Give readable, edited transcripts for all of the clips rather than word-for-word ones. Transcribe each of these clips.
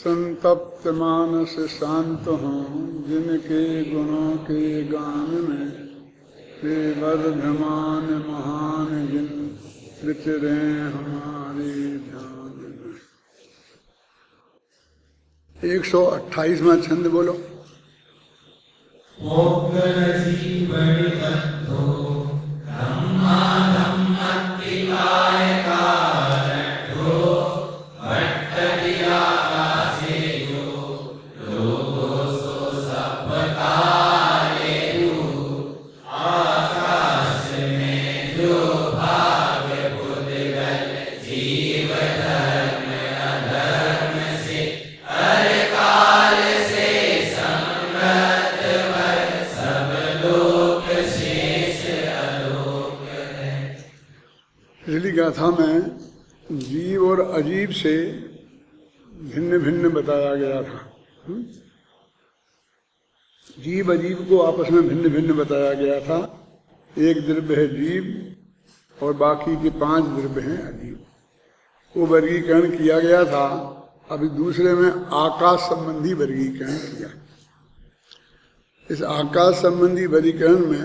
संतप्त मानस शांत हों, जिनके गुणों के गान में वे वर्धमान महान जिन विचरे हमारे ध्यान में। 128वां छंद बोलो। गाथा में जीव और अजीब से भिन्न भिन्न बताया गया था। जीव अजीब को आपस में भिन्न भिन्न बताया गया था। एक द्रव्य है जीव और बाकी के 5 द्रव्य हैं अजीब। वो वर्गीकरण किया गया था। अभी दूसरे में आकाश संबंधी वर्गीकरण किया। इस आकाश संबंधी वर्गीकरण में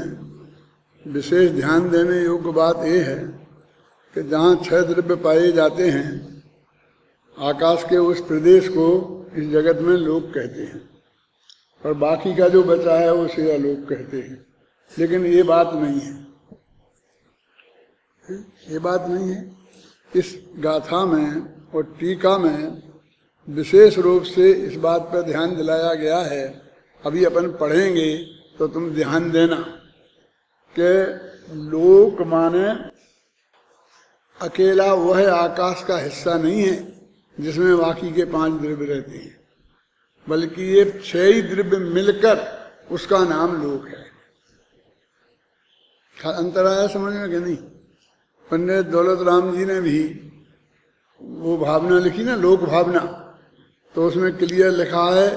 विशेष ध्यान देने योग्य बात यह है कि जहाँ 6 द्रव्य पाए जाते हैं, आकाश के उस प्रदेश को इस जगत में लोक कहते हैं और बाकी का जो बचा है उसे अलोक कहते हैं। लेकिन ये बात नहीं है, ये बात नहीं है। इस गाथा में और टीका में विशेष रूप से इस बात पर ध्यान दिलाया गया है। अभी अपन पढ़ेंगे तो तुम ध्यान देना कि लोक माने अकेला वह आकाश का हिस्सा नहीं है जिसमें बाकी के 5 द्रव्य रहते हैं, बल्कि ये 6 ही द्रव्य मिलकर उसका नाम लोक है। अंतर आया समझ में कि नहीं? पंडित दौलत राम जी ने भी वो भावना लिखी ना, लोक भावना, तो उसमें क्लियर लिखा है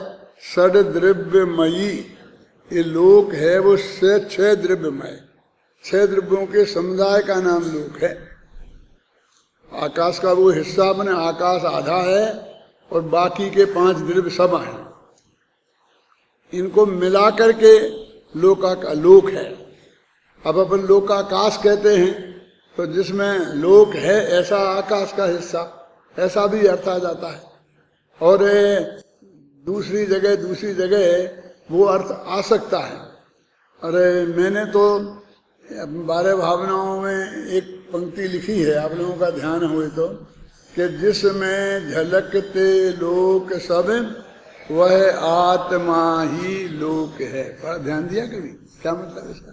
षड द्रव्यमयी। ये लोक है वो 6 द्रव्यमय, 6 द्रव्यों के समुदाय का नाम लोक है। आकाश का वो हिस्सा अपने आकाश आधा है और बाकी के 5 द्रव्य सब हैं। इनको मिला करके लोक है। अब अपन लोकाकाश कहते हैं तो जिसमें लोक है ऐसा आकाश का हिस्सा, ऐसा भी अर्थ आ जाता है। और दूसरी जगह वो अर्थ आ सकता है। अरे मैंने तो 12 भावनाओं में एक पंक्ति लिखी है, आप लोगों का ध्यान हुए तो, कि जिसमें झलकते लोक सब वह आत्मा ही लोक है। पर ध्यान दिया कभी? क्या मतलब इसका?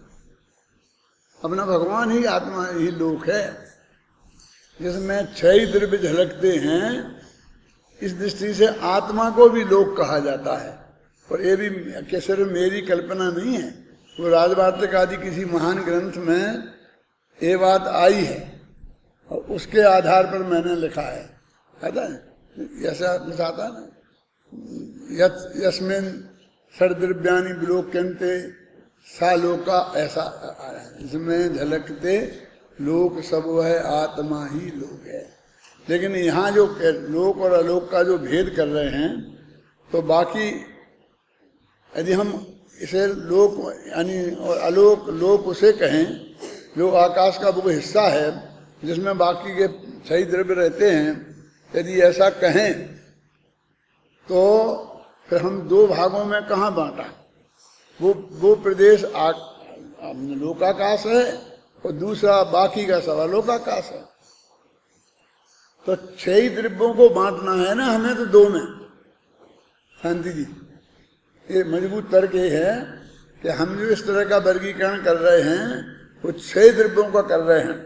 अपना भगवान ही आत्मा ही लोक है, जिसमें 6 द्रव्य झलकते हैं। इस दृष्टि से आत्मा को भी लोक कहा जाता है। और ये भी सिर्फ मेरी कल्पना नहीं है, वो राजवार्तिक आदि किसी महान ग्रंथ में ये बात आई है और उसके आधार पर मैंने लिखा है। ऐसा ऐसा लिखाता है ना, यस्मिन षड्द्रव्यानि विलोक्यन्ते सा लोका, ऐसा इसमें झलकते लोक सब वह आत्मा ही लोक है। लेकिन यहाँ जो लोक और अलोक का जो भेद कर रहे हैं, तो बाकी यदि हम इसे लोक यानी और अलोक, लोक उसे कहें जो आकाश का वो हिस्सा है जिसमें बाकी के 6 द्रव्य रहते हैं, यदि ऐसा कहें तो फिर हम 2 भागों में कहाँ बांटा? वो प्रदेश लोकाकाश है और दूसरा बाकी का सब अलोकाकाश है। तो 6 ही द्रव्यों को बांटना है ना हमें, तो 2 में। शांति जी, ये मजबूत तर्क ये है कि हम जो इस तरह का वर्गीकरण कर रहे हैं वो 6 द्रव्यों का कर रहे हैं।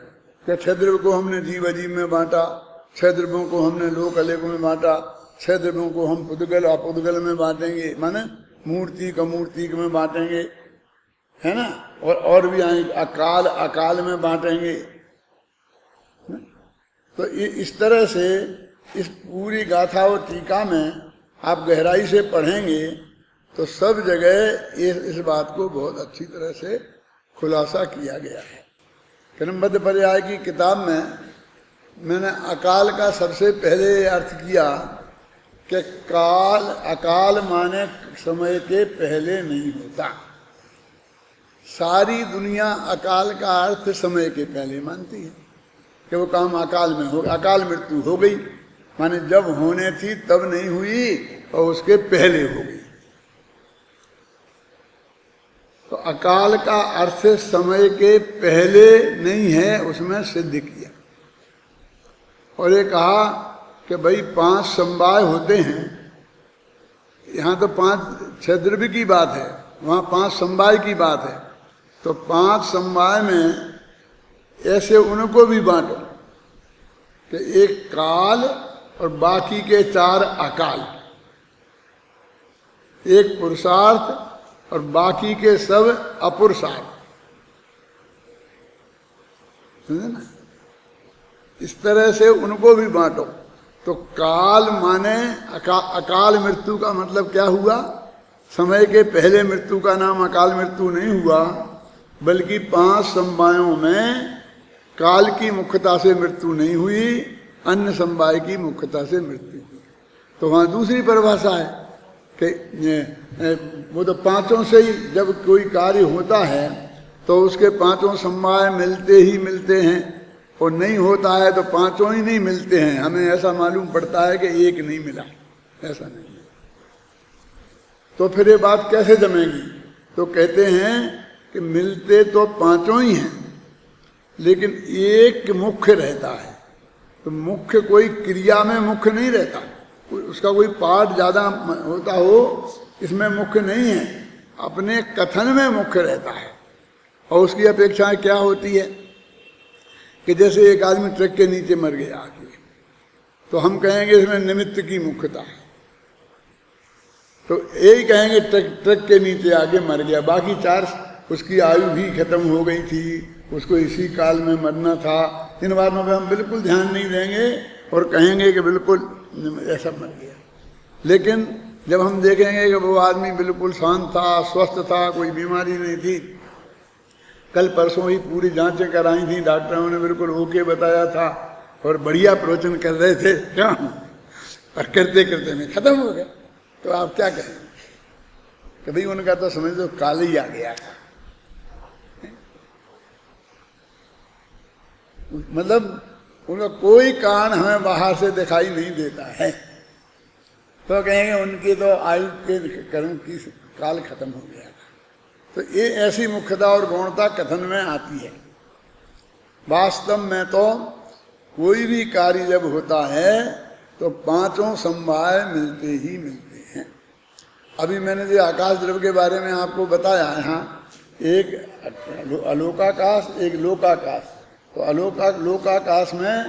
कि 6 द्रव्य को हमने जीव अजीब में बांटा, 6 द्रव्यों को हमने लोक अलोक में बांटा, 6 द्रव्यों को हम पुद्गल अपुद्गल में बांटेंगे, माने मूर्तिक अमूर्तिक में बांटेंगे, है ना। और भी आएंगे, अकाल में बांटेंगे। तो इस तरह से इस पूरी गाथा और टीका में आप गहराई से पढ़ेंगे तो सब जगह इस बात को बहुत अच्छी तरह से खुलासा किया गया है। क्रमबद्ध पर्याय की किताब में मैंने अकाल का सबसे पहले अर्थ किया कि काल, अकाल माने समय के पहले नहीं होता। सारी दुनिया अकाल का अर्थ समय के पहले मानती है कि वो काम अकाल में हो, अकाल मृत्यु हो गई माने जब होने थी तब नहीं हुई और उसके पहले हो गई। तो अकाल का अर्थ समय के पहले नहीं है, उसमें सिद्ध किया। और ये कहा कि भाई 5 समवाय होते हैं, यहाँ तो 5-6 द्रव्य की बात है, वहाँ 5 समवाय की बात है। तो 5 समवाय में ऐसे उनको भी बांटो कि एक काल और बाकी के 4 अकाल, एक पुरुषार्थ और बाकी के सब अपुरुषार्थ, समझे ना? इस तरह से उनको भी बांटो। तो काल माने अकाल मृत्यु का मतलब क्या हुआ? समय के पहले मृत्यु का नाम अकाल मृत्यु नहीं हुआ, बल्कि 5 समवायों में काल की मुख्यता से मृत्यु नहीं हुई, अन्य समवाय की मुख्यता से मृत्यु हुई। तो वहाँ दूसरी परिभाषा है कि वो तो 5 से ही जब कोई कार्य होता है तो उसके 5 समवाय मिलते ही मिलते हैं, और नहीं होता है तो 5 ही नहीं मिलते हैं। हमें ऐसा मालूम पड़ता है कि एक नहीं मिला, ऐसा नहीं है। तो फिर ये बात कैसे जमेगी? तो कहते हैं कि मिलते तो 5 ही हैं, लेकिन एक मुख्य रहता है। तो मुख्य कोई क्रिया में मुख्य नहीं रहता, उसका कोई पार्ट ज़्यादा होता हो, इसमें मुख्य नहीं है, अपने कथन में मुख्य रहता है। और उसकी अपेक्षाएं क्या होती है कि जैसे एक आदमी ट्रक के नीचे मर गया आके, तो हम कहेंगे इसमें निमित्त की मुख्यता है। तो यही कहेंगे ट्रक के नीचे आके मर गया, बाकी 4 उसकी आयु भी खत्म हो गई थी, उसको इसी काल में मरना था। इन बातों पर हम बिल्कुल ध्यान नहीं देंगे और कहेंगे कि बिल्कुल ऐसा मर गया। लेकिन जब हम देखेंगे कि वो आदमी बिल्कुल शांत था, स्वस्थ था, कोई बीमारी नहीं थी, कल परसों ही पूरी जांचें कराई थी, डॉक्टरों ने बिल्कुल ओके बताया था और बढ़िया प्रवचन कर रहे थे, क्या और करते करते में खत्म हो गया, तो आप क्या कहेंगे? कभी उनका तो समझ लो काल ही आ गया, मतलब उनका कोई कारण हमें बाहर से दिखाई नहीं देता है। तो कहेंगे उनकी तो आयु के कर्म की काल खत्म हो गया। तो ये ऐसी मुख्यता और गौणता कथन में आती है। वास्तव में तो कोई भी कार्य जब होता है तो 5 समवाय मिलते ही मिलते हैं। अभी मैंने जो आकाश द्रव्य के बारे में आपको बताया, यहाँ एक अलोकाकाश, एक लोकाकाश। तो लोकाकाश में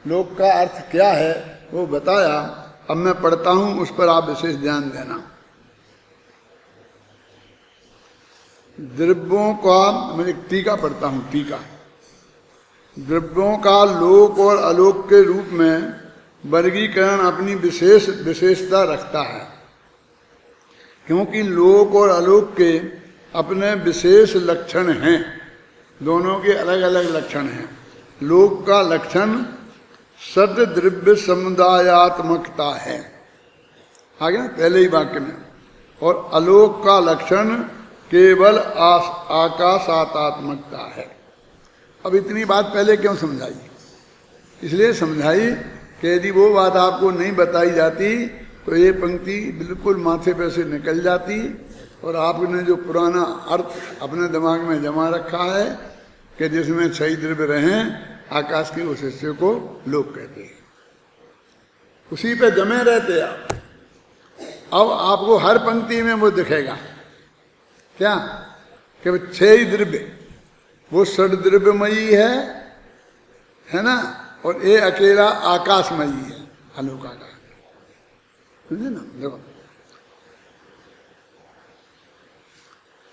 लोक का अर्थ क्या है वो बताया। अब मैं पढ़ता हूँ, उस पर आप विशेष ध्यान देना। द्रव्यों का, मैं टीका पढ़ता हूँ, टीका। द्रव्यों का लोक और अलोक के रूप में वर्गीकरण अपनी विशेषता रखता है, क्योंकि लोक और अलोक के अपने विशेष लक्षण हैं। दोनों के अलग अलग लक्षण हैं। लोक का लक्षण सद द्रव्य समुदायात्मकता है, आ गया पहले ही वाक्य में। और अलोक का लक्षण केवल आकाशात्मकता है। अब इतनी बात पहले क्यों समझाई? इसलिए समझाई कि यदि वो बात आपको नहीं बताई जाती तो ये पंक्ति बिल्कुल माथे पे से निकल जाती और आपने जो पुराना अर्थ अपने दिमाग में जमा रखा है कि जिसमें 6 द्रव्य रहें, आकाश के उस हिस्से को लोक कहते हैं, उसी पे जमे रहते आप। अब आपको हर पंक्ति में वो दिखेगा क्या कि 6 द्रव्य, वो षड द्रव्यमयी है ना, और ये अकेला आकाशमयी है, अलोकाकाश। समझे ना? देखो,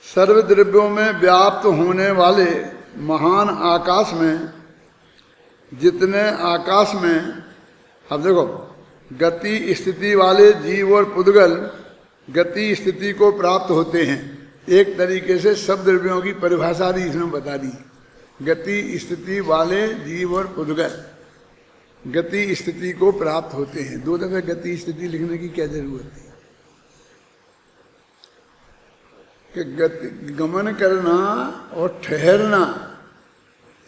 सर्व द्रव्यों में व्याप्त होने वाले महान आकाश में, जितने आकाश में, अब देखो, गति स्थिति वाले जीव और पुद्गल गति स्थिति को प्राप्त होते हैं। एक तरीके से सब द्रव्यों की परिभाषा भी इसमें बता दी। गति स्थिति वाले जीव और पुद्गल, गति स्थिति को प्राप्त होते हैं। 2 दफे गति स्थिति लिखने की क्या जरूरत है? कि गति गमन करना और ठहरना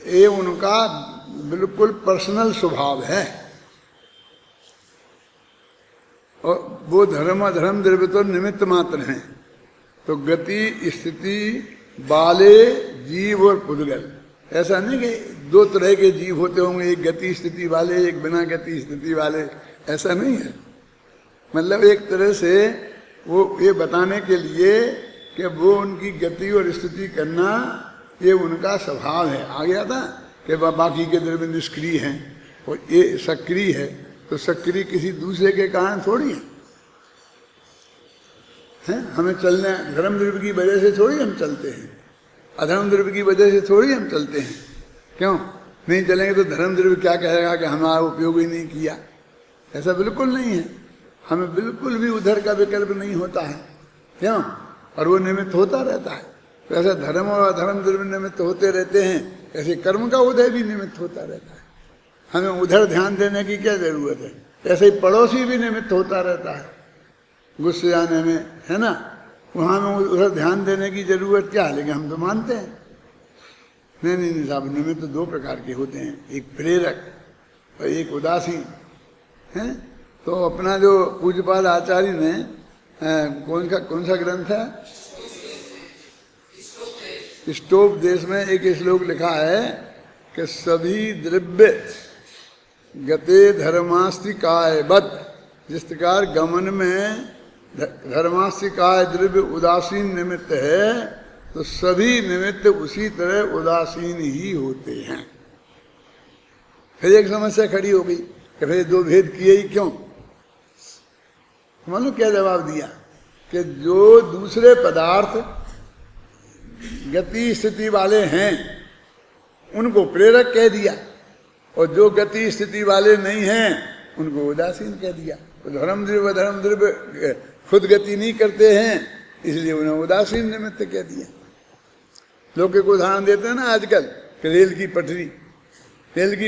ये उनका बिल्कुल पर्सनल स्वभाव है। और वो धर्म अधर्म द्रव्य तो निमित्त मात्र हैं। तो गति स्थिति वाले जीव और पुद्गल, ऐसा नहीं कि 2 तरह के जीव होते होंगे, एक गति स्थिति वाले एक बिना गति स्थिति वाले, ऐसा नहीं है। मतलब एक तरह से वो ये बताने के लिए कि वो उनकी गति और स्थिति करना ये उनका स्वभाव है। आ गया था कि बाकी के द्रव्य निष्क्रिय हैं और ये सक्रिय है, तो सक्रिय किसी दूसरे के कारण थोड़ी है। हमें चलने धर्म द्रव्य की वजह से थोड़ी हम चलते हैं, अधर्म द्रव्य की वजह से थोड़ी हम चलते हैं। क्यों नहीं चलेंगे तो धर्म द्रव्य क्या कहेगा कि हमारा उपयोग ही नहीं किया? ऐसा बिल्कुल नहीं है। हमें बिल्कुल भी उधर का विकल्प नहीं होता है। क्यों? और वो निमित्त होता रहता है। तो ऐसा धर्म और अधर्म द्रव्य निमित्त होते रहते हैं, ऐसे कर्म का उदय भी निमित्त होता रहता है। हमें उधर ध्यान देने की क्या जरूरत है? ऐसे ही पड़ोसी भी निमित्त होता रहता है गुस्से आने में, है ना? वहाँ में उधर ध्यान देने की जरूरत क्या है? लेकिन हम तो मानते हैं नहीं साहब, निमित्त 2 प्रकार के होते हैं, एक प्रेरक और एक उदासीन है। तो अपना जो पूज्यपाद आचार्य ने कौन सा ग्रंथ है, ष्टोपदेश में एक श्लोक लिखा है कि सभी द्रव्य गते धर्मास्तिकायवत्, जिस प्रकार गमन में धर्मास्तिकाय द्रव्य उदासीन निमित्त है, तो सभी निमित्त उसी तरह उदासीन ही होते हैं। फिर एक समस्या खड़ी हो गई कि फिर 2 भेद किए ही क्यों? मालूम क्या जवाब दिया कि जो दूसरे पदार्थ गति स्थिति वाले हैं उनको प्रेरक कह दिया, और जो गति स्थिति वाले नहीं हैं उनको उदासीन कह दिया। तो धर्म द्रव्य धर्म द्रव्य खुद गति नहीं करते हैं, इसलिए उन्हें उदासीन निमित्त कह दिया। लोग एक उदाहरण देते हैं ना आजकल कि रेल की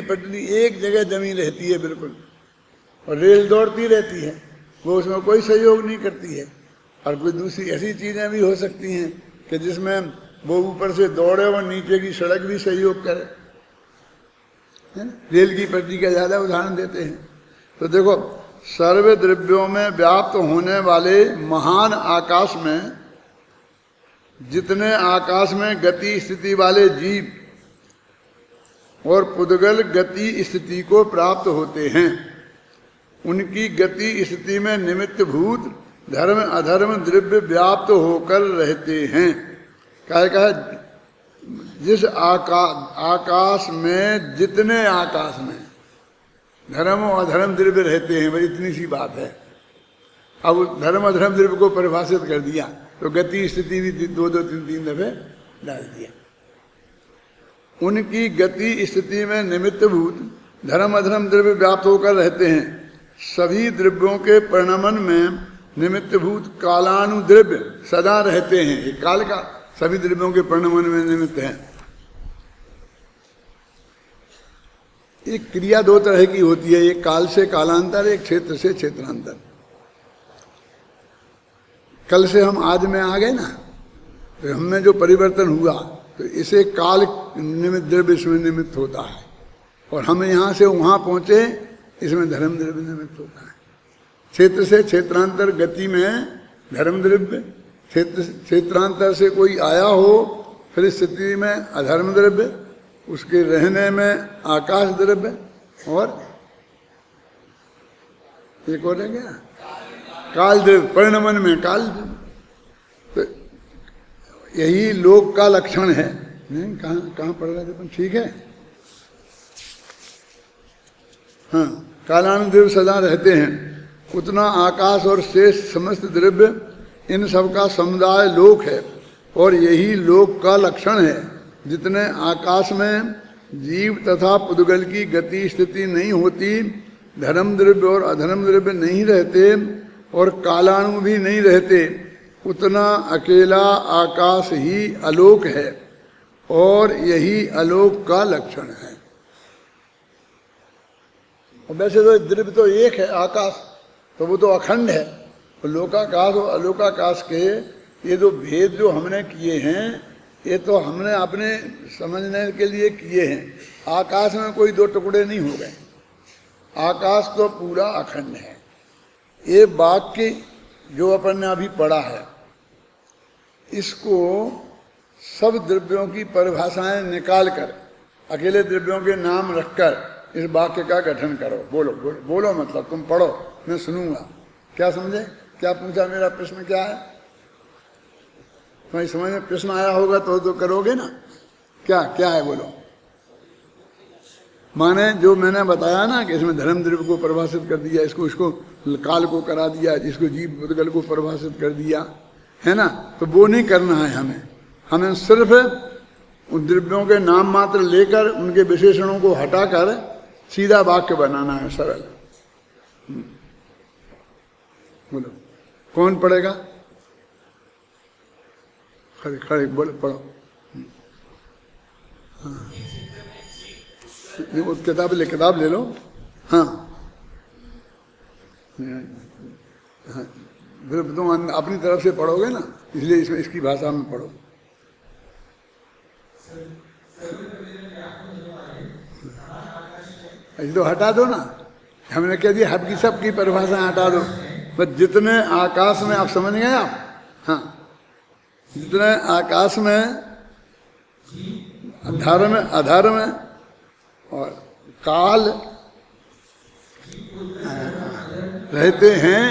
पटरी एक जगह जमी रहती है बिल्कुल, और रेल दौड़ती रहती है, वो उसमें कोई सहयोग नहीं करती है। और कोई दूसरी ऐसी चीजें भी हो सकती हैं कि जिसमें वो ऊपर से दौड़े और नीचे की सड़क भी सहयोग करे, है ना? रेल की पटरी का ज्यादा उदाहरण देते हैं। तो देखो, सर्व द्रव्यों में व्याप्त होने वाले महान आकाश में जितने आकाश में गति स्थिति वाले जीव और पुद्गल गति स्थिति को प्राप्त होते हैं, उनकी गति स्थिति में निमित्त भूत धर्म अधर्म द्रव्य व्याप्त होकर रहते हैं। कहा जिस आकाश में जितने आकाश में धर्म और अधर्म द्रव्य रहते हैं, भाई इतनी सी बात है। अब धर्म अधर्म द्रव्य को परिभाषित कर दिया तो गति स्थिति भी 2-3 दफे डाल दिया। उनकी गति स्थिति में निमित्त भूत धर्म अधर्म द्रव्य व्याप्त होकर रहते हैं। सभी द्रव्यों के परिणमन में निमित्त भूत कालानुद्रव्य सदा रहते हैं। ये काल का सभी द्रव्यों के परिणमन में निमित्त है। एक क्रिया 2 तरह की होती है, एक काल से कालांतर, एक क्षेत्र से क्षेत्रांतर। कल से हम आज में आ गए ना, तो हमें जो परिवर्तन हुआ तो इसे काल निमित्त द्रव्य इसमें निमित्त होता है, और हम यहाँ से वहाँ पहुँचे इसमें धर्म द्रव्य निमित्त होता है। क्षेत्र से क्षेत्रांतर गति में धर्म द्रव्य, क्षेत्रांतर से कोई आया हो फिर स्थिति में अधर्म द्रव्य, उसके रहने में आकाश द्रव्य, और एक और है क्या, काल द्रव्य, परिणमन में काल द्रव्य। तो यही लोक का लक्षण है। नहीं कहाँ पढ़ रहे थे अपन? ठीक है, हाँ, कालानुद्रव्य सदा रहते हैं। उतना आकाश और शेष समस्त द्रव्य इन सब का समुदाय लोक है, और यही लोक का लक्षण है। जितने आकाश में जीव तथा पुद्गल की गति स्थिति नहीं होती, धर्म द्रव्य और अधर्म द्रव्य नहीं रहते, और कालाणु भी नहीं रहते, उतना अकेला आकाश ही अलोक है, और यही अलोक का लक्षण है। और वैसे तो द्रव्य तो एक है, आकाश, तो वो तो अखंड है। तो लोकाकाश और अलोकाकाश के ये जो भेद जो हमने किए हैं, ये तो हमने अपने समझने के लिए किए हैं। आकाश में कोई दो टुकड़े नहीं हो गए, आकाश तो पूरा अखंड है। ये वाक्य जो अपन ने अभी पढ़ा है, इसको सब द्रव्यों की परिभाषाएं निकाल कर, अकेले द्रव्यों के नाम रखकर इस वाक्य का गठन करो। बोलो बोलो, बोलो मतलब तुम पढ़ो, मैं सुनूंगा। क्या समझे? क्या पूछा? मेरा प्रश्न क्या है? तुम्हारी समझ में प्रश्न आया होगा तो करोगे ना। क्या क्या है बोलो। माने जो मैंने बताया ना कि इसमें धर्म द्रव्य को परिभाषित कर दिया, इसको काल को करा दिया, इसको जीव बुद्धगल को परिभाषित कर दिया, है ना। तो वो नहीं करना है हमें सिर्फ उन द्रव्यों के नाम मात्र लेकर उनके विशेषणों को हटाकर सीधा वाक्य बनाना है, सरल। बोलो कौन पढ़ेगा? खड़े खड़े बोलो, पढ़ो। हाँ, वो किताब ले लो। हाँ हाँ, फिर तुम अपनी तरफ से पढ़ोगे ना, इसलिए इसमें इसकी भाषा में पढ़ो। ऐसे तो हटा दो ना, हमने कह दिया हब की सब की परिभाषा हटा दो। बस जितने आकाश में, आप समझ गए आप? हाँ, जितने आकाश में, अधर में और काल रहते हैं,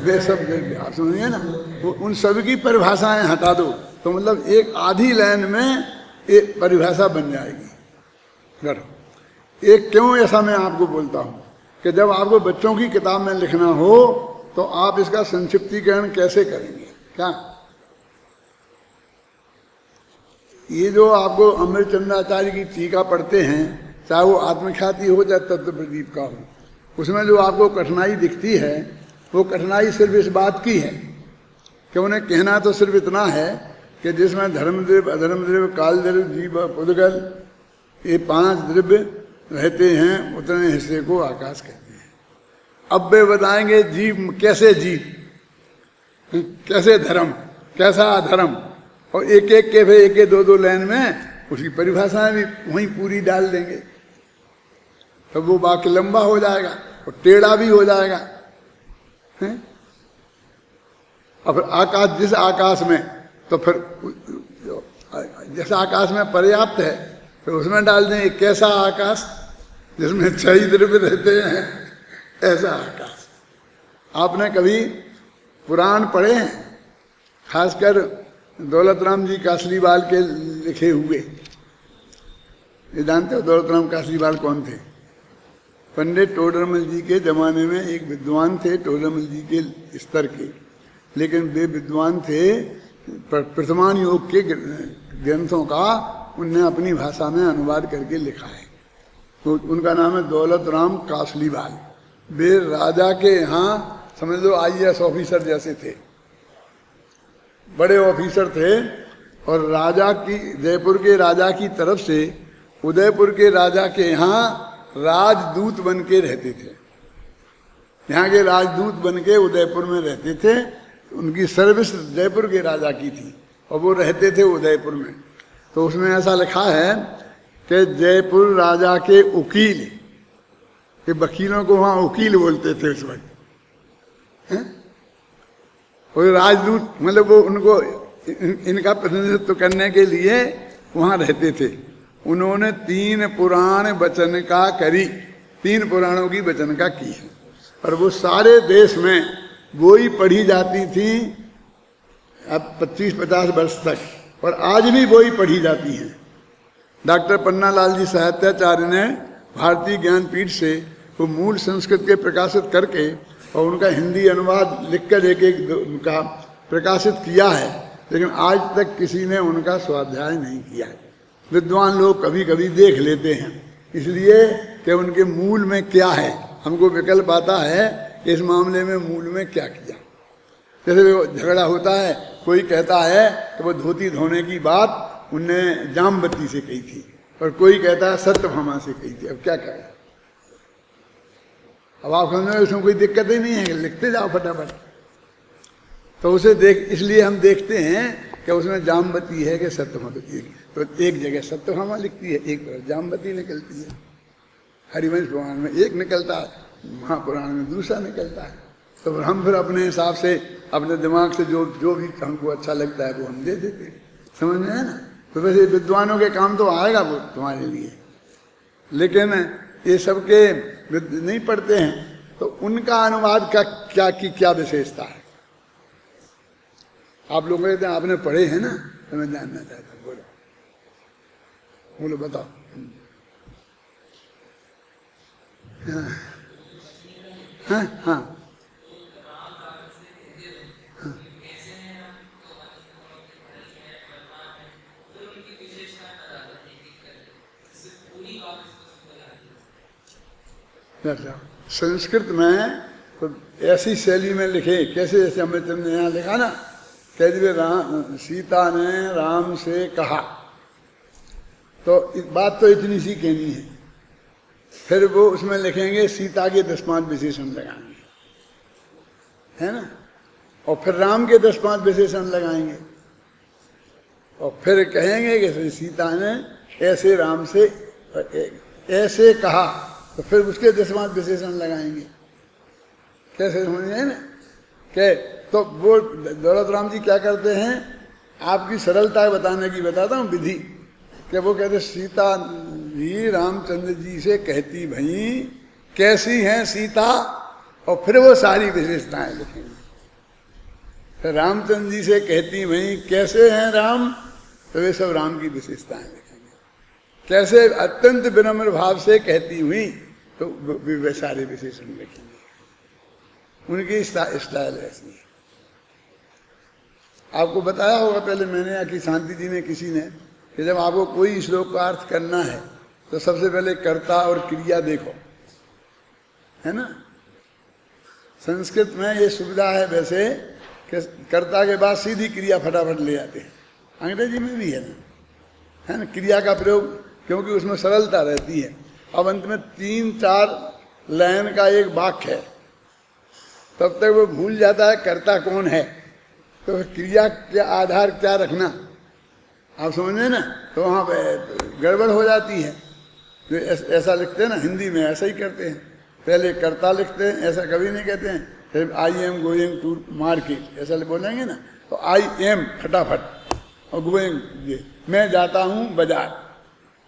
वे सब आप समझिए ना, वो उन सभी की परिभाषाएं हटा दो तो मतलब एक आधी लाइन में एक परिभाषा बन जाएगी। करो एक, क्यों ऐसा मैं आपको बोलता हूं कि जब आपको बच्चों की किताब में लिखना हो तो आप इसका संक्षिप्तीकरण कैसे करेंगे? क्या ये जो आपको अमृतचंद्राचार्य की टीका पढ़ते हैं, चाहे वो आत्मख्याति हो चाहे तत्व प्रदीप का हो, उसमें जो आपको कठिनाई दिखती है वो कठिनाई सिर्फ इस बात की है कि उन्हें कहना तो सिर्फ इतना है कि जिसमें धर्मद्रव्य, अधर्मद्रव्य, काल द्रव्य, जीव, पुद्गल, ये 5 द्रव्य रहते हैं, उतने हिस्से को आकाश कहते हैं। अब वे बताएंगे जीव कैसे, जीव कैसे, धर्म कैसा, अधर्म, और एक एक के फिर एक दो लाइन में उसकी परिभाषाएं भी वहीं पूरी डाल देंगे। तब वो वाक्य लंबा हो जाएगा और टेढ़ा भी हो जाएगा। और फिर आकाश, जिस आकाश में, तो फिर जैसे आकाश में पर्याप्त है फिर उसमें डाल दें कैसा आकाश जिसमें 6 द्रव्य रहते हैं, ऐसा आकाश। आपने कभी पुराण पढ़े हैं? खासकर दौलत राम जी कासलीवाल के लिखे हुए। ये जानते हो दौलत राम कासलीवाल कौन थे? पंडित टोडरमल जी के जमाने में एक विद्वान थे, टोडरमल जी के स्तर के, लेकिन वे विद्वान थे प्रथमान योग के ग्रंथों का उनने अपनी भाषा में अनुवाद करके लिखा है। तो उनका नाम है दौलत राम कासलीवाल। वे राजा के यहाँ समझ लो IAS ऑफिसर जैसे थे, बड़े ऑफिसर थे, और राजा की, जयपुर के राजा की तरफ से उदयपुर के राजा के यहाँ राजदूत बन के रहते थे। यहाँ के राजदूत बन के उदयपुर में रहते थे। उनकी सर्विस जयपुर के राजा की थी और वो रहते थे उदयपुर में। तो उसमें ऐसा लिखा है कि जयपुर राजा के वकील, के वकीलों को वहाँ वकील बोलते थे उस वक्त, और राजदूत मतलब वो उनको इनका प्रतिनिधित्व करने के लिए वहाँ रहते थे। उन्होंने 3 पुराण वचन का करी, 3 पुराणों की वचन का की है, और वो सारे देश में वो ही पढ़ी जाती थी अब 25-50 वर्ष तक, और आज भी वो ही पढ़ी जाती हैं। डॉक्टर पन्नालाल जी साहित्याचार्य ने भारतीय ज्ञानपीठ से वो मूल संस्कृत के प्रकाशित करके और उनका हिंदी अनुवाद लिखकर एक उनका प्रकाशित किया है, लेकिन आज तक किसी ने उनका स्वाध्याय नहीं किया। विद्वान लोग कभी कभी देख लेते हैं, इसलिए कि उनके मूल में क्या है, हमको विकल्प आता है कि इस मामले में मूल में क्या किया। जैसे वो झगड़ा होता है, कोई कहता है तो वो धोती धोने की बात उनने जामबत्ती से कही थी, और कोई कहता है सत्यभामा से कही थी। अब क्या करें? अब आप समझ में उसमें कोई दिक्कत ही नहीं है, लिखते जाओ फटाफट। तो उसे देख, इसलिए हम देखते हैं कि उसमें जामवती है कि सत्यभामा। तो एक जगह सत्यभामा लिखती है, एक तरफ जामवती निकलती है। हरिवंश पुराण में एक निकलता है, महापुराण में दूसरा निकलता है। तो हम फिर अपने हिसाब से अपने दिमाग से जो भी हमको अच्छा लगता है वो हम दे देते हैं। समझ में है ना? तो वैसे विद्वानों के काम तो आएगा वो तुम्हारे लिए, लेकिन ये सबके नहीं पढ़ते हैं तो उनका अनुवाद का क्या विशेषता है? आप लोग कहते हैं आपने पढ़े हैं ना, तो मैं जानना चाहता हूँ। बोलो बोलो, बताओ। हाँ हाँ संस्कृत में तो ऐसी शैली में लिखे, कैसे जैसे अमृतचंद ने यहाँ लिखा ना, कह दिए सीता ने राम से कहा, तो बात तो इतनी सी कहनी है। फिर वो उसमें लिखेंगे सीता के 10-5 विशेषण लगाएंगे, है ना, और फिर राम के 10-5 विशेषण लगाएंगे, और फिर कहेंगे कि सीता ने ऐसे राम से ऐसे कहा, तो फिर उसके 10-5 विशेषण लगाएंगे। कैसे समझे ना? कि तो वो दौलत राम जी क्या करते हैं, आपकी सरलता बताने की बताता हूँ विधि, कि वो कहते सीता जी रामचंद्र जी से कहती भई कैसी हैं सीता, और फिर वो सारी विशेषताएं लिखेंगे। फिर रामचंद्र जी से कहती भई कैसे हैं राम, तो वे सब राम की विशेषताएं लिखेंगे। कैसे अत्यंत विनम्र भाव से कहती हुई, तो वे सारे विशेषण लिखेंगे। उनकी स्टाइल ऐसी है। आपको बताया होगा पहले मैंने या कि शांति जी ने किसी ने, कि जब आपको कोई श्लोक का अर्थ करना है तो सबसे पहले कर्ता और क्रिया देखो, है ना। संस्कृत में ये सुविधा है वैसे कि कर्ता के बाद सीधी क्रिया फटाफट ले आते हैं। अंग्रेजी में भी है ना क्रिया का प्रयोग, क्योंकि उसमें सरलता रहती है। अब अंत में 3-4 लाइन का एक वाक्य है, तब तक वो भूल जाता है कर्ता कौन है, तो क्रिया के आधार क्या रखना, आप समझे ना। तो वहाँ पे गड़बड़ हो जाती है। जो ऐसा लिखते हैं ना, हिंदी में ऐसा ही करते हैं, पहले कर्ता लिखते हैं, ऐसा कभी नहीं कहते हैं। फिर I am going to market ऐसा बोलेंगे ना, तो आई एम फटाफट, और गोइंग मैं जाता हूँ बाजार।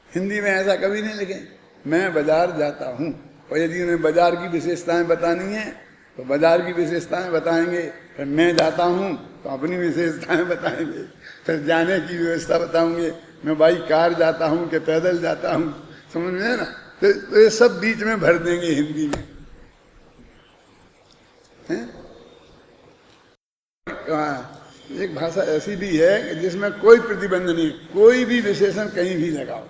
हिंदी में ऐसा कभी नहीं लिखे, मैं बाजार जाता हूँ। और यदि उन्हें बाजार की विशेषताएं बतानी है तो बाजार की विशेषताएं बताएंगे, फिर मैं जाता हूँ तो अपनी विशेषताएं बताएंगे, फिर जाने की व्यवस्था बताऊंगे, मैं बाई कार जाता हूँ कि पैदल जाता हूँ, समझ में है ना। तो ये सब बीच में भर देंगे हिंदी में, है? एक भाषा ऐसी भी है कि जिसमें कोई प्रतिबंध नहीं, कोई भी विशेषण कहीं भी लगाओ।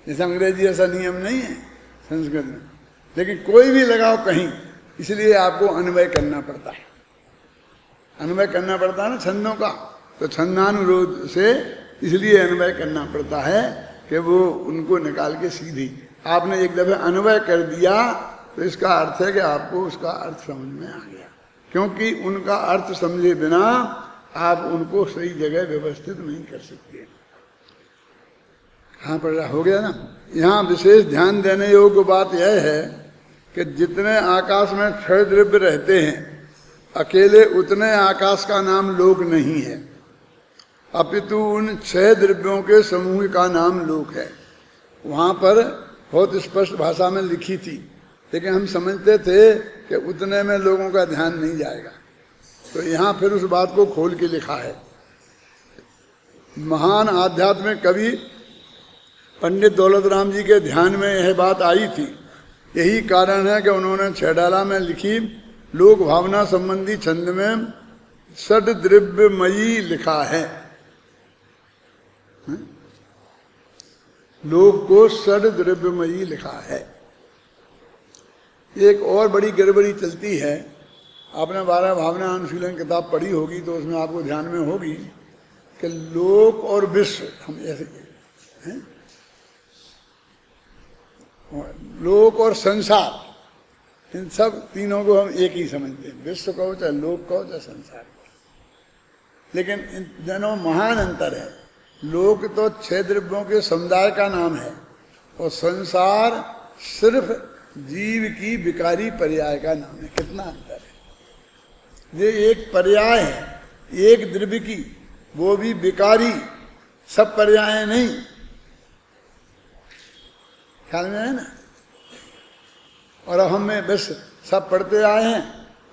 जैसे अंग्रेजी ऐसा नियम नहीं है संस्कृत में, लेकिन कोई भी लगाओ कहीं, इसलिए आपको अन्वय करना पड़ता है। अन्वय करना पड़ता है ना छंदों का, तो छंदानुरोध से इसलिए अन्वय करना पड़ता है कि वो उनको निकाल के सीधी आपने एक दफे अन्वय कर दिया, तो इसका अर्थ है कि आपको उसका अर्थ समझ में आ गया। क्योंकि उनका अर्थ समझे बिना आप उनको सही जगह व्यवस्थित नहीं कर सकते। हाँ पढ़ा हो गया ना। यहाँ विशेष ध्यान देने योग्य बात यह है कि जितने आकाश में क्षय द्रव्य रहते हैं, अकेले उतने आकाश का नाम लोक नहीं है, अपितु उन 6 द्रव्यों के समूह का नाम लोक है। वहाँ पर बहुत स्पष्ट भाषा में लिखी थी, लेकिन हम समझते थे कि उतने में लोगों का ध्यान नहीं जाएगा, तो यहाँ फिर उस बात को खोल के लिखा है। महान आध्यात्मिक कवि पंडित दौलत राम जी के ध्यान में यह बात आई थी। यही कारण है कि उन्होंने छेडाला में लिखी लोक भावना संबंधी छंद में षड द्रव्यमयी लिखा है। लोक को षड द्रव्यमयी लिखा है। एक और बड़ी गड़बड़ी चलती है, आपने 12 भावना अनुशीलन किताब पढ़ी होगी तो उसमें आपको ध्यान में होगी कि लोक और विश्व हम ऐसे हैं, लोक और संसार इन सब तीनों को हम एक ही समझते हैं, विश्व कहो चाहे लोक कहो चाहे संसार कहो। लेकिन इन दोनों महान अंतर है। लोक तो 6 द्रव्यों के समुदाय का नाम है और संसार सिर्फ जीव की विकारी पर्याय का नाम है। कितना अंतर है। ये एक पर्याय है एक द्रव्य की, वो भी विकारी, सब पर्याय नहीं। ख्याल में है ना। और अब हमें बस सब पढ़ते आए हैं,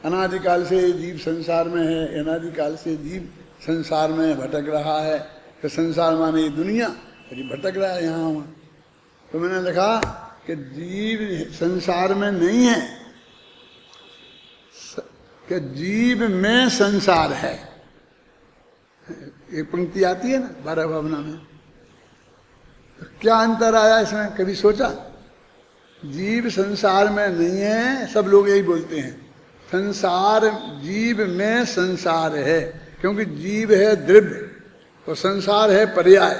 अनादिकाल से जीव संसार में है, अनादिकाल से जीव संसार में भटक रहा है। तो संसार माने ये दुनिया, भटक रहा है यहाँ वहाँ। तो मैंने लिखा कि जीव संसार में नहीं है, कि जीव में संसार है। एक पंक्ति आती है ना 12 भावना में। तो क्या अंतर आया इसमें, कभी सोचा? जीव संसार में नहीं है, सब लोग यही बोलते हैं। संसार जीव में संसार है, क्योंकि जीव है द्रव्य और संसार है पर्याय।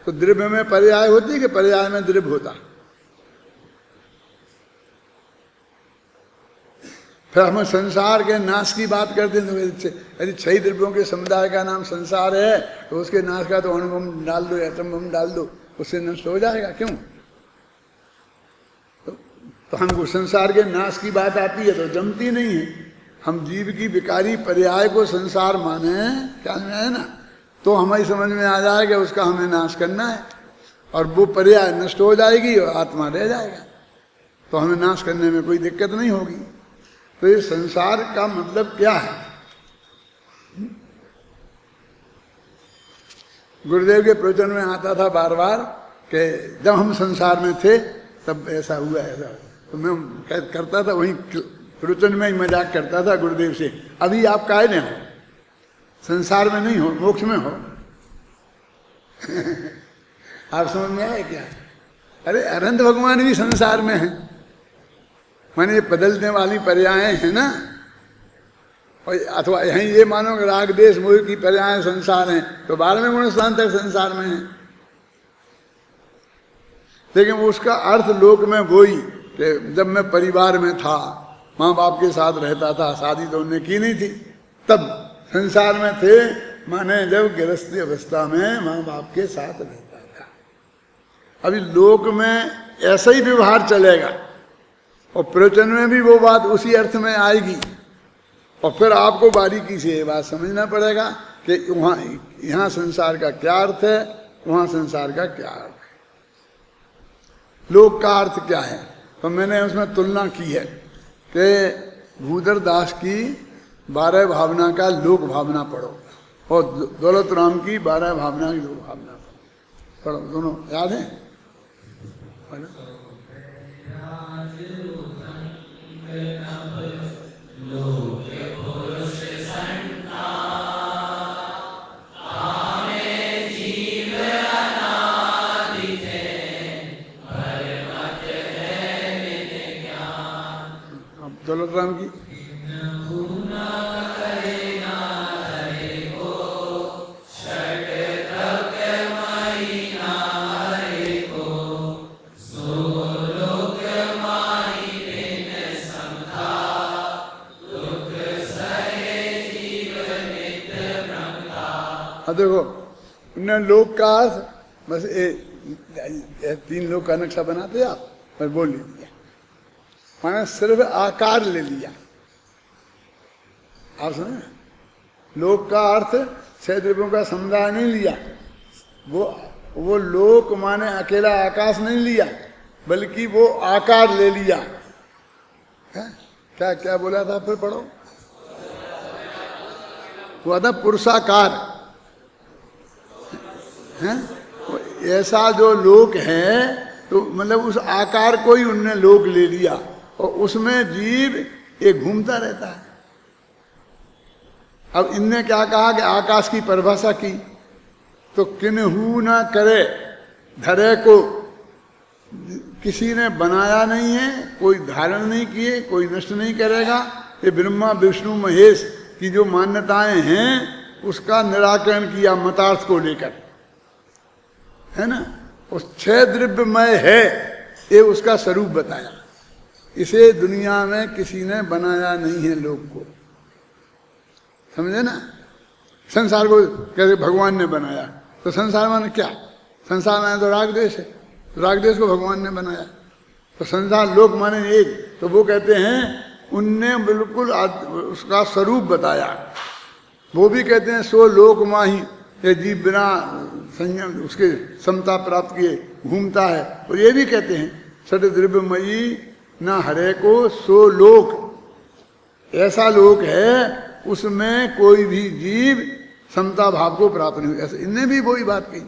तो द्रव्य में पर्याय होती कि पर्याय में द्रव्य होता? फिर हम संसार के नाश की बात करते हैं तो यदि 6 द्रव्यों के समुदाय का नाम संसार है तो उसके नाश का तो अणु बम डाल दो, एटम बम डाल दो, उससे नष्ट हो जाएगा। क्यों? तो हमको संसार के नाश की बात आती है तो जमती नहीं है। हम जीव की विकारी पर्याय को संसार माने, क्या में है ना, तो हमारी समझ में आ जाएगा उसका हमें नाश करना है और वो पर्याय नष्ट हो जाएगी और आत्मा रह जाएगा, तो हमें नाश करने में कोई दिक्कत नहीं होगी। तो ये संसार का मतलब क्या है? गुरुदेव के प्रवचन में आता था बार बार कि जब हम संसार में थे तब ऐसा हुआ ऐसा। तो मैं करता था वहीं प्रवचन में ही मजाक करता था गुरुदेव से, अभी आप काहे में हो, संसार में नहीं हो, मोक्ष में हो। आप समझ में आए क्या? अरे अनंत भगवान भी संसार में है, माने बदलने वाली पर्याय है ना। और अथवा यहीं ये मानो कि राग देश मोह की पर्याय संसार हैं तो 12वें गुण स्थान तक संसार में है। लेकिन उसका अर्थ लोक में वही कि जब मैं परिवार में था, माँ बाप के साथ रहता था, शादी तो उन्होंने की नहीं थी, तब संसार में थे, माने जब गृहस्थी अवस्था में माँ बाप के साथ रहता था। अभी लोक में ऐसा ही व्यवहार चलेगा और प्रवचन में भी वो बात उसी अर्थ में आएगी। और फिर आपको बारीकी से ये बात समझना पड़ेगा कि वहाँ यहाँ संसार का क्या अर्थ है, वहाँ संसार का क्या अर्थ है, लोक का अर्थ क्या है। तो मैंने उसमें तुलना की है कि भूधर दास की 12 भावना का लोक भावना पढ़ो और दौलत राम की 12 भावना की लोक भावना पढ़ो, दोनों याद है? दौलत राम की देखो उन्हें लोक का अर्थ बस 3 लोक का नक्शा बनाते आप, बस बोल लीजिए, माने सिर्फ आकार ले लिया। आप सुने, लोक का अर्थ 6 द्रव्यों का समुदाय नहीं लिया, वो लोक माने अकेला आकाश नहीं लिया, बल्कि वो आकार ले लिया है? क्या क्या बोला था, फिर पढ़ो। वो था पुरुषाकार है, ऐसा जो लोक है तो मतलब उस आकार को ही उनने लोक ले लिया और उसमें जीव एक घूमता रहता है। अब इनने क्या कहा कि आकाश की परिभाषा की, तो किन्हू ना करे धरे को किसी ने बनाया नहीं है, कोई धारण नहीं किए, कोई नष्ट नहीं करेगा। ये ब्रह्मा विष्णु महेश की जो मान्यताएं हैं उसका निराकरण किया मतार्थ को लेकर, है ना। उस 6 द्रव्यमय है ये उसका स्वरूप बताया, इसे दुनिया में किसी ने बनाया नहीं है लोग को, समझे ना। संसार को कैसे भगवान ने बनाया, तो संसार माने क्या, संसार माने तो राग द्वेष है, तो राग द्वेष को भगवान ने बनाया। तो संसार लोक माने एक, तो वो कहते हैं उनने बिल्कुल उसका स्वरूप बताया। वो भी कहते हैं सो लोक माही, ये जीव बिना संयम उसके समता प्राप्त किए घूमता है। और ये भी कहते हैं सट द्रव्यमयी न हरे को सो लोक, ऐसा लोक है उसमें कोई भी जीव समता भाव को प्राप्त नहीं हुआ। ऐसे इनने भी वही बात कही।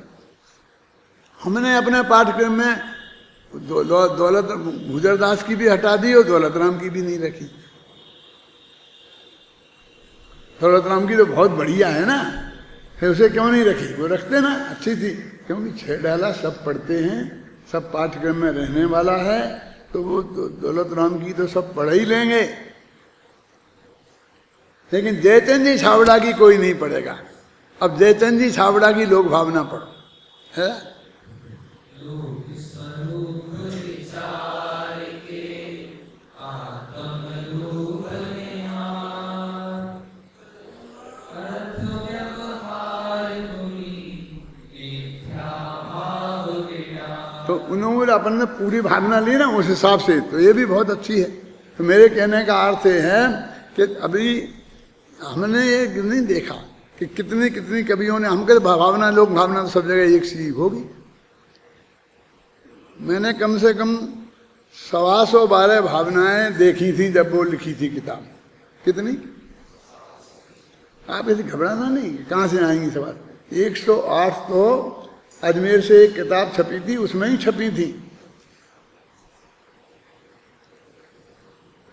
हमने अपने पाठ्यक्रम में दौलत गुजरदास की भी हटा दी और दौलत राम की भी नहीं रखी। दौलत राम की तो बहुत बढ़िया है ना, फिर उसे क्यों नहीं रखी, वो रखते ना, अच्छी थी। क्योंकि 6 डाला सब पढ़ते हैं, सब पाठ्यक्रम में रहने वाला है, तो वो दौलत राम की तो सब पढ़ ही लेंगे। लेकिन जयचंद जी छावड़ा की कोई नहीं पढ़ेगा। अब जयचंद जी छावड़ा की लोक भावना पढ़ो, है तो उन्होंने अपन ने पूरी भावना ली ना उस हिसाब से, तो ये भी बहुत अच्छी है। तो मेरे कहने का अर्थ है कि अभी हमने ये नहीं देखा कि कितनी कितनी कवियों ने, हमको भावना लोक भावना तो सब जगह एक सी होगी। मैंने कम से कम 112 भावनाएं देखी थी जब वो लिखी थी किताब। कितनी, आप ऐसे घबराना नहीं, कहाँ से आएंगी सवाल। 108 तो अजमेर से एक किताब छपी थी, उसमें ही छपी थी,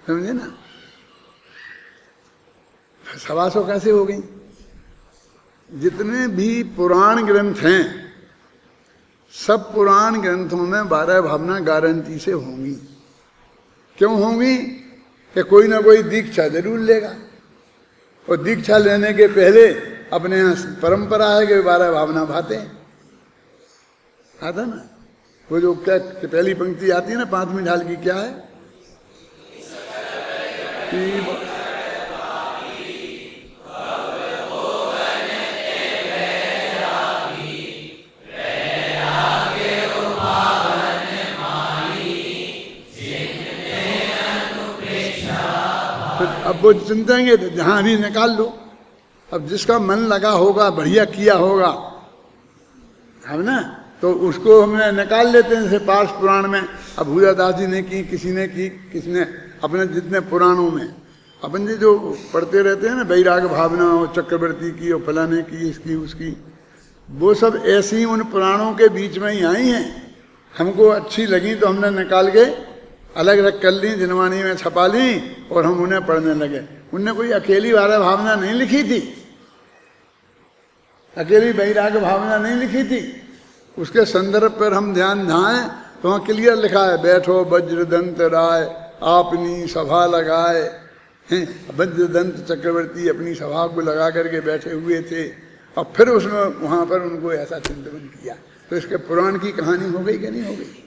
समझे ना। 125 कैसे हो गई। जितने भी पुराण ग्रंथ हैं, सब पुराण ग्रंथों में 12 भावना गारंटी से होंगी। क्यों होंगी कि कोई ना कोई दीक्षा जरूर लेगा, और दीक्षा लेने के पहले अपने यहाँ परंपरा है कि 12 भावना भाते हैं, आता ना। वो जो क्या पहली पंक्ति आती है ना 5वीं ढाल की, क्या है कि अब वो चिंतेंगे तो जहां भी निकाल लो। अब जिसका मन लगा होगा, बढ़िया किया होगा, है ना, तो उसको हमने निकाल लेते हैं। जैसे पार्श पुराण में अब भूजादास जी ने की, किसी ने की, किसने अपने जितने पुराणों में अपन जी जो पढ़ते रहते हैं ना, वैराग भावना और चक्रवर्ती की और फलाने की, इसकी उसकी, वो सब ऐसी ही उन पुराणों के बीच में ही आई हैं। हमको अच्छी लगी तो हमने निकाल के अलग अलग कर ली, जिनवानी में छपा ली और हम उन्हें पढ़ने लगे। उनने कोई अकेली वाला भावना नहीं लिखी थी, अकेली वैराग भावना नहीं लिखी थी। उसके संदर्भ पर हम ध्यान धाएं तो वहाँ क्लियर लिखा है, बैठो वज्रदंत राय आपनी सभा लगाए। वज्रदंत चक्रवर्ती अपनी सभा को लगा करके बैठे हुए थे, और फिर उसमें वहाँ पर उनको ऐसा चिंतन किया। तो इसके पुराण की कहानी हो गई कि नहीं हो गई।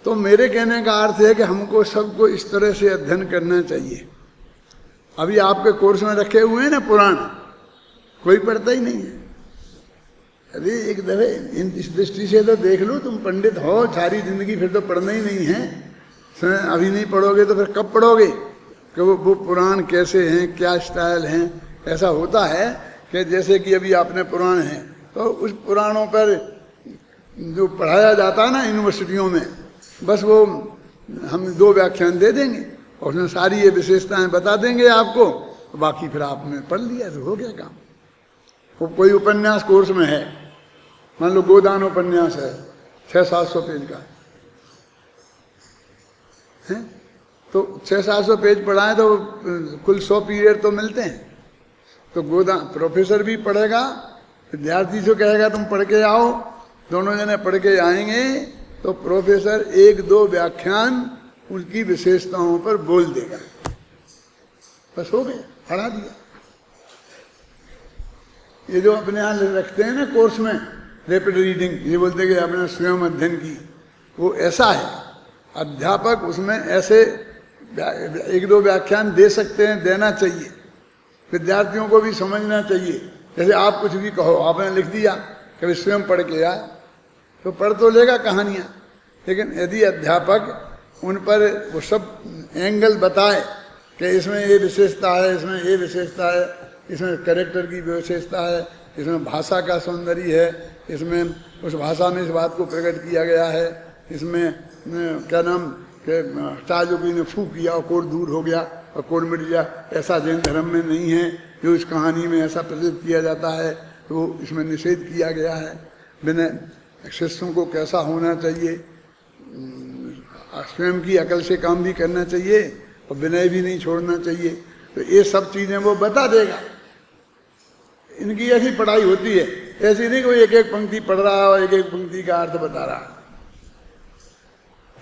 तो मेरे कहने का अर्थ है कि हमको सबको इस तरह से अध्ययन करना चाहिए। अभी आपके कोर्स में रखे हुए हैं ना पुराण, कोई पढ़ता ही नहीं है। अरे एक दफे इस दृष्टि से तो देख लो, तुम पंडित हो सारी जिंदगी, फिर तो पढ़ना ही नहीं है। अभी नहीं पढ़ोगे तो फिर कब पढ़ोगे कि वो पुराण कैसे हैं, क्या स्टाइल हैं। ऐसा होता है कि जैसे कि अभी आपने पुराण हैं, तो उस पुराणों पर जो पढ़ाया जाता है ना यूनिवर्सिटियों में, बस वो हम 2 व्याख्यान दे देंगे और उसमें सारी ये विशेषताएं बता देंगे आपको, बाकी फिर आपने पढ़ लिया तो हो गया काम। वो कोई उपन्यास कोर्स में है, मान लो गोदान उपन्यास है, 600-700 पेज का है, तो 600-700 पेज पढ़ाएं तो कुल 100 पीरियड तो मिलते हैं। तो गोदान प्रोफेसर भी पढ़ेगा, विद्यार्थी से कहेगा तुम पढ़ के आओ, दोनों जने पढ़ के आएंगे, तो प्रोफेसर 1-2 व्याख्यान उनकी विशेषताओं पर बोल देगा, बस हो गया, पढ़ा दिया। ये जो अपने यहाँ रखते हैं ना कोर्स में रैपिड रीडिंग, ये बोलते हैं कि अपने स्वयं अध्ययन की, वो ऐसा है। अध्यापक उसमें ऐसे एक दो व्याख्यान दे सकते हैं, देना चाहिए, विद्यार्थियों को भी समझना चाहिए। जैसे आप कुछ भी कहो, आपने लिख दिया, कभी स्वयं पढ़ के आए तो पढ़ तो लेगा कहानियाँ, लेकिन यदि अध्यापक उन पर वो सब एंगल बताए कि इसमें ये विशेषता है, इसमें ये विशेषता है, इसमें कैरेक्टर की विशेषता है, इसमें भाषा का सौंदर्य है, इसमें उस भाषा में इस बात को प्रकट किया गया है, इसमें क्या नाम कि ताजुकी ने फूंक किया और कोढ़ दूर हो गया और कोढ़ मिट गया, ऐसा जैन धर्म में नहीं है जो इस कहानी में ऐसा प्रसिद्ध किया जाता है, तो इसमें निषेध किया गया है। विनय शिष्यों को कैसा होना चाहिए, स्वयं की अकल से काम भी करना चाहिए और विनय भी नहीं छोड़ना चाहिए, तो ये सब चीज़ें वो बता देगा। इनकी ऐसी पढ़ाई होती है, ऐसी नहीं कोई एक एक पंक्ति पढ़ रहा है और एक एक पंक्ति का अर्थ बता रहा है।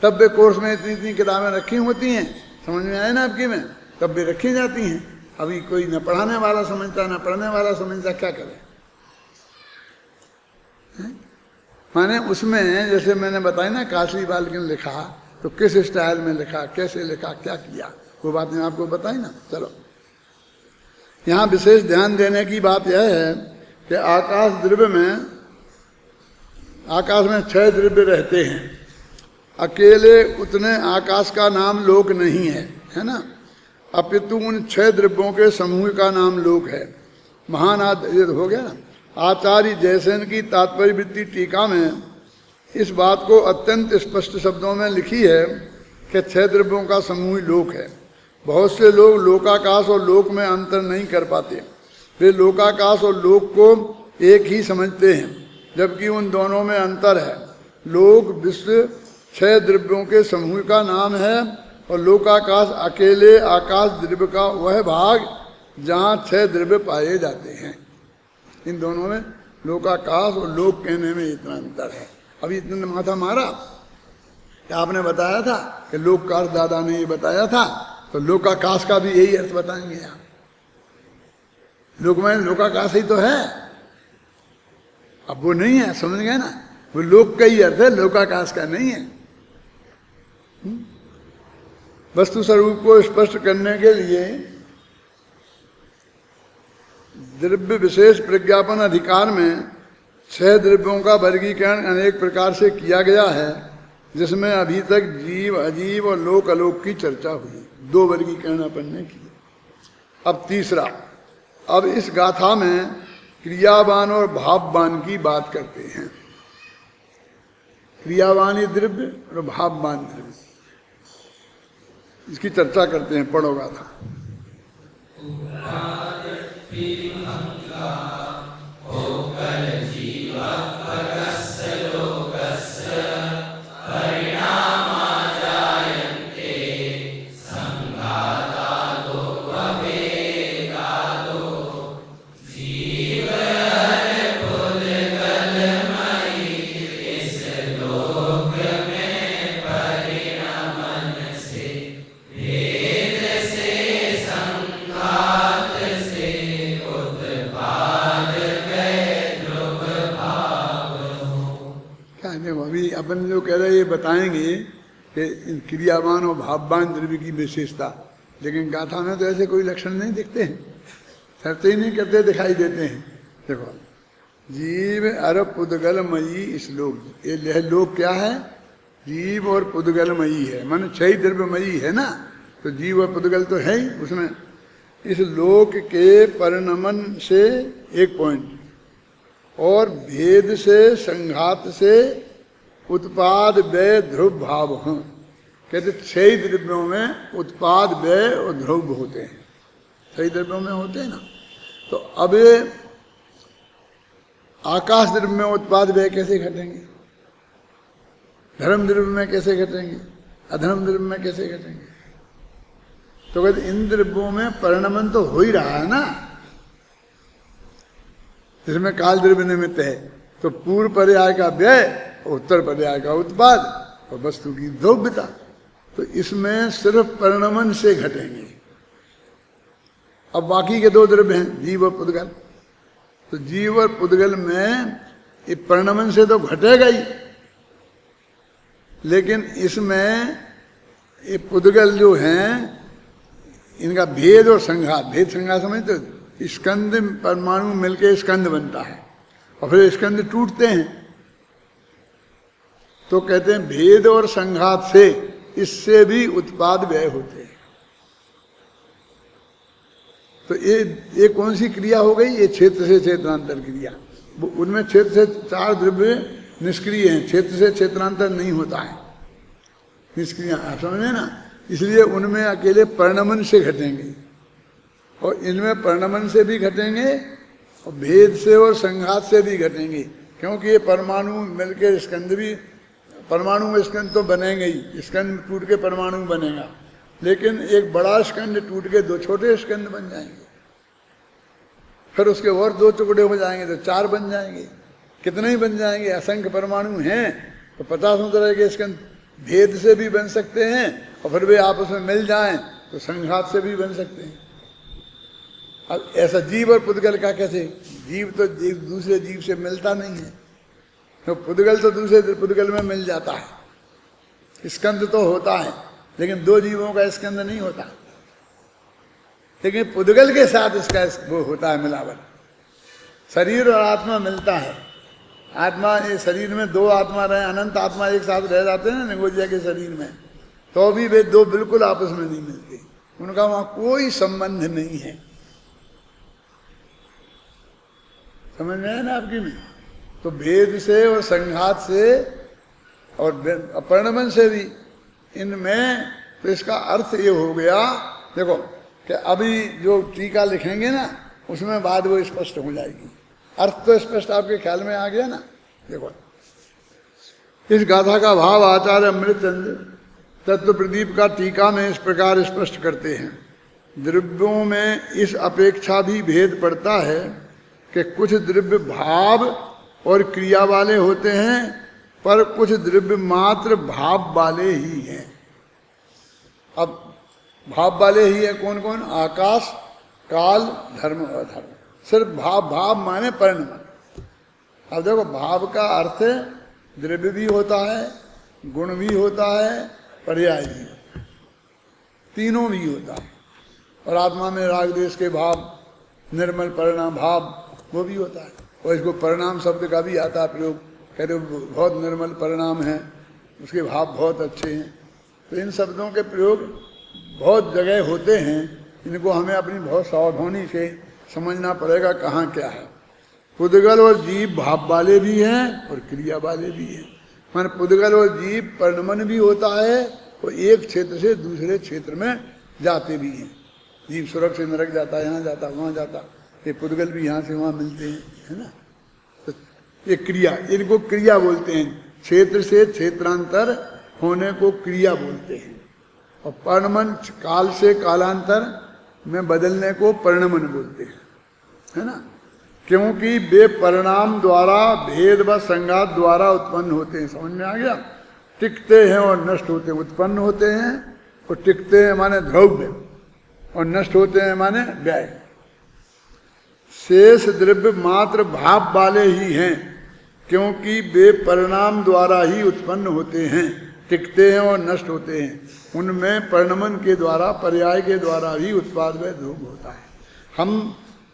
तब भी कोर्स में इतनी इतनी किताबें रखी होती हैं, समझ में आए ना आपकी में, तब भी रखी जाती हैं। अभी कोई न पढ़ाने वाला समझता न पढ़ने वाला समझता, क्या करे। माने उसमें जैसे मैंने बताया ना, काशी बाल्किन लिखा तो किस स्टाइल में लिखा, कैसे लिखा, क्या किया, वो बात मैं आपको बताई ना। चलो, यहाँ विशेष ध्यान देने की बात यह है कि आकाश द्रव्य में, आकाश में 6 द्रव्य रहते हैं, अकेले उतने आकाश का नाम लोक नहीं है, है ना, अपितु उन 6 द्रव्यों के समूह का नाम लोक है। महान ये हो गया ना। आचार्य जयसेन की तात्पर्य वृत्ति टीका में इस बात को अत्यंत स्पष्ट शब्दों में लिखी है कि 6 द्रव्यों का समूह लोक है। बहुत से लोग लोकाकाश और लोक में अंतर नहीं कर पाते, वे लोकाकाश और लोक को एक ही समझते हैं, जबकि उन दोनों में अंतर है। लोक विश्व 6 द्रव्यों के समूह का नाम है और लोकाकाश अकेले आकाश द्रव्य का वह भाग जहाँ 6 द्रव्य पाए जाते हैं। इन दोनों में लोकाकाश और लोक कहने में इतना अंतर है। अभी इतना माथा मारा कि आपने बताया था कि लोक का अर्थ दादा ने ये बताया था, तो लोकाकाश का भी यही अर्थ बताएंगे आप। लोक में लोकाकाश ही तो है, अब वो नहीं है, समझ गए ना, वो लोक का ही अर्थ है, लोकाकाश का नहीं है। वस्तु स्वरूप को स्पष्ट करने के लिए द्रव्य विशेष प्रज्ञापन अधिकार में 6 द्रव्यों का वर्गीकरण अनेक प्रकार से किया गया है, जिसमें अभी तक जीव, अजीव और लोक अलोक की चर्चा हुई। 2 वर्गीकरण अपन ने किए। अब तीसरा, अब इस गाथा में क्रियावान और भाववान की बात करते हैं। क्रियावानी द्रव्य और भाववान द्रव्य, इसकी चर्चा करते हैं। पढ़ो गाथा। अपन जो कह रहे हैं ये बताएंगे कि क्रियावान और भाववान द्रव्य की विशेषता, लेकिन गाथा में तो ऐसे कोई लक्षण नहीं दिखते हैं, शर्त ही नहीं करते, दिखाई देते हैं। देखो, जीव अर पुद्गलमयी इस लोक, ये लोक क्या है, जीव और पुद्गलमयी है, माने 6 द्रव्यमयी है ना, तो जीव और पुद्गल तो है ही उसमें। इस लोक के परिणमन से एक पॉइंट, और भेद से, संघात से उत्पाद व्यय ध्रुव भाव हैं। कहते 6 द्रव्यों में उत्पाद व्यय और ध्रुव होते हैं, 6 द्रव्यों में होते हैं ना। तो अब आकाश द्रव्य में उत्पाद व्यय कैसे घटेंगे, धर्म द्रव्य में कैसे घटेंगे, अधर्म द्रव्य में कैसे घटेंगे। तो कहते इन द्रव्यों में परिणमन तो हो ही रहा है ना, जिसमें काल द्रव्य निमित्त है, तो पूर्व पर्याय का व्यय, उत्तर पर्याय का उत्पाद और वस्तु की द्रव्यता, तो इसमें सिर्फ परिणमन से घटेंगे। अब बाकी के 2 द्रव्य हैं, जीव और पुद्गल, तो जीव और पुद्गल में ये परिणमन से तो घटेगा ही, लेकिन इसमें ये पुद्गल जो हैं इनका भेद और संघात, भेद संघात समझते हो? स्कंद परमाणु मिलके स्कंद बनता है और फिर स्कंद टूटते हैं, तो कहते हैं भेद और संघात से इससे भी उत्पाद व्यय होते हैं। तो ये कौन सी क्रिया हो गई? ये क्षेत्र से क्षेत्रांतर क्रिया। उनमें क्षेत्र से 4 द्रव्य निष्क्रिय हैं, क्षेत्र से क्षेत्रांतर नहीं होता है, निष्क्रिय। आप समझे ना? इसलिए उनमें अकेले परिणमन से घटेंगे और इनमें परिणमन से भी घटेंगे और भेद से और संघात से भी घटेंगे, क्योंकि ये परमाणु मिलकर स्कंद भी, परमाणु में स्कंद तो बनेंगे ही, स्कंद टूट के परमाणु बनेगा, लेकिन एक बड़ा स्कंद टूट के 2 छोटे स्कंद बन जाएंगे, फिर उसके और 2 टुकड़े हो जाएंगे तो 4 बन जाएंगे। कितने ही बन जाएंगे, असंख्य परमाणु हैं तो 50 तरह के स्कंद भेद से भी बन सकते हैं और फिर वे आपस में मिल जाएं तो संघात से भी बन सकते हैं। अब ऐसा जीव और पुद्गल का कैसे? जीव तो दूसरे जीव से मिलता नहीं है, तो पुद्गल तो दूसरे पुद्गल में मिल जाता है। स्कंद तो होता है लेकिन 2 जीवों का स्कंद नहीं होता, लेकिन पुद्गल के साथ इसका वो होता है मिलावट। शरीर और आत्मा मिलता है, आत्मा, ये शरीर में 2 आत्मा रहे, अनंत आत्मा एक साथ रह जाते हैं ना निगोजिया के शरीर में, तो भी वे 2 बिल्कुल आपस में नहीं मिलते, उनका वहां कोई संबंध नहीं है। समझ में आया ना आपकी में? तो भेद से और संघात से और परिणमन से भी इनमें, तो इसका अर्थ ये हो गया, देखो कि अभी जो टीका लिखेंगे ना उसमें बाद वो स्पष्ट हो जाएगी। अर्थ तो स्पष्ट आपके ख्याल में आ गया ना? देखो इस गाथा का भाव आचार्य अमृतचंद्र तत्व प्रदीप का टीका में इस प्रकार स्पष्ट करते हैं। द्रव्यों में इस अपेक्षा भी भेद पड़ता है कि कुछ द्रव्य भाव और क्रिया वाले होते हैं, पर कुछ द्रव्य मात्र भाव वाले ही हैं। अब भाव वाले ही है कौन कौन? आकाश, काल, धर्म और अधर्म। सिर्फ भाव, भाव माने परिणमन। अब देखो भाव का अर्थ द्रव्य भी होता है, गुण भी होता है, पर्याय भी होता है, तीनों भी होता है। और आत्मा में राग द्वेष के भाव, निर्मल परिणाम भाव, वो भी होता है। और इसको परिणाम शब्द का भी आता है प्रयोग, कहते बहुत निर्मल परिणाम है, उसके भाव बहुत अच्छे हैं। तो इन शब्दों के प्रयोग बहुत जगह होते हैं, इनको हमें अपनी बहुत सावधानी से समझना पड़ेगा कहाँ क्या है। पुद्गल और जीव भाव वाले भी हैं और क्रिया वाले भी हैं। मान पुद्गल और जीव परिणमन भी होता है और एक क्षेत्र से दूसरे क्षेत्र में जाते भी हैं। जीव स्वर्ग से नरक जाता, यहाँ जाता, वहाँ जाता, ये पुद्गल भी यहाँ से वहाँ मिलते हैं, है ना? तो ये क्रिया, इनको क्रिया बोलते हैं। क्षेत्र से क्षेत्रांतर होने को क्रिया बोलते हैं। और परिणमन, काल से कालांतर में बदलने को परिणमन बोलते हैं, है ना? क्योंकि वे परिणाम द्वारा, भेद व संघात द्वारा उत्पन्न होते हैं। समझ में आ गया? टिकते हैं और नष्ट होते हैं। उत्पन्न होते हैं और टिकते हैं माने द्रव्य, और नष्ट होते हैं माने व्यय। शेष द्रव्य मात्र भाव वाले ही हैं, क्योंकि वे परिणाम द्वारा ही उत्पन्न होते हैं, टिकते हैं और नष्ट होते हैं। उनमें परिणमन के द्वारा, पर्याय के द्वारा ही उत्पाद व द्रव्य होता है।